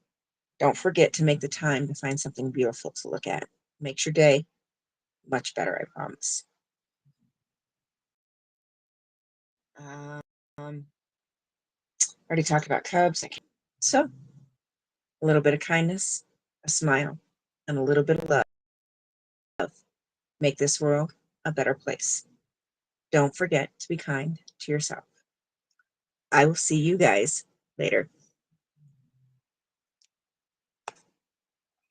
Don't forget to make the time to find something beautiful to look at. Makes your day much better, I promise. Already talked about Cubs. So, a little bit of kindness, a smile, and a little bit of love make this world a better place. Don't forget to be kind to yourself. I will see you guys later.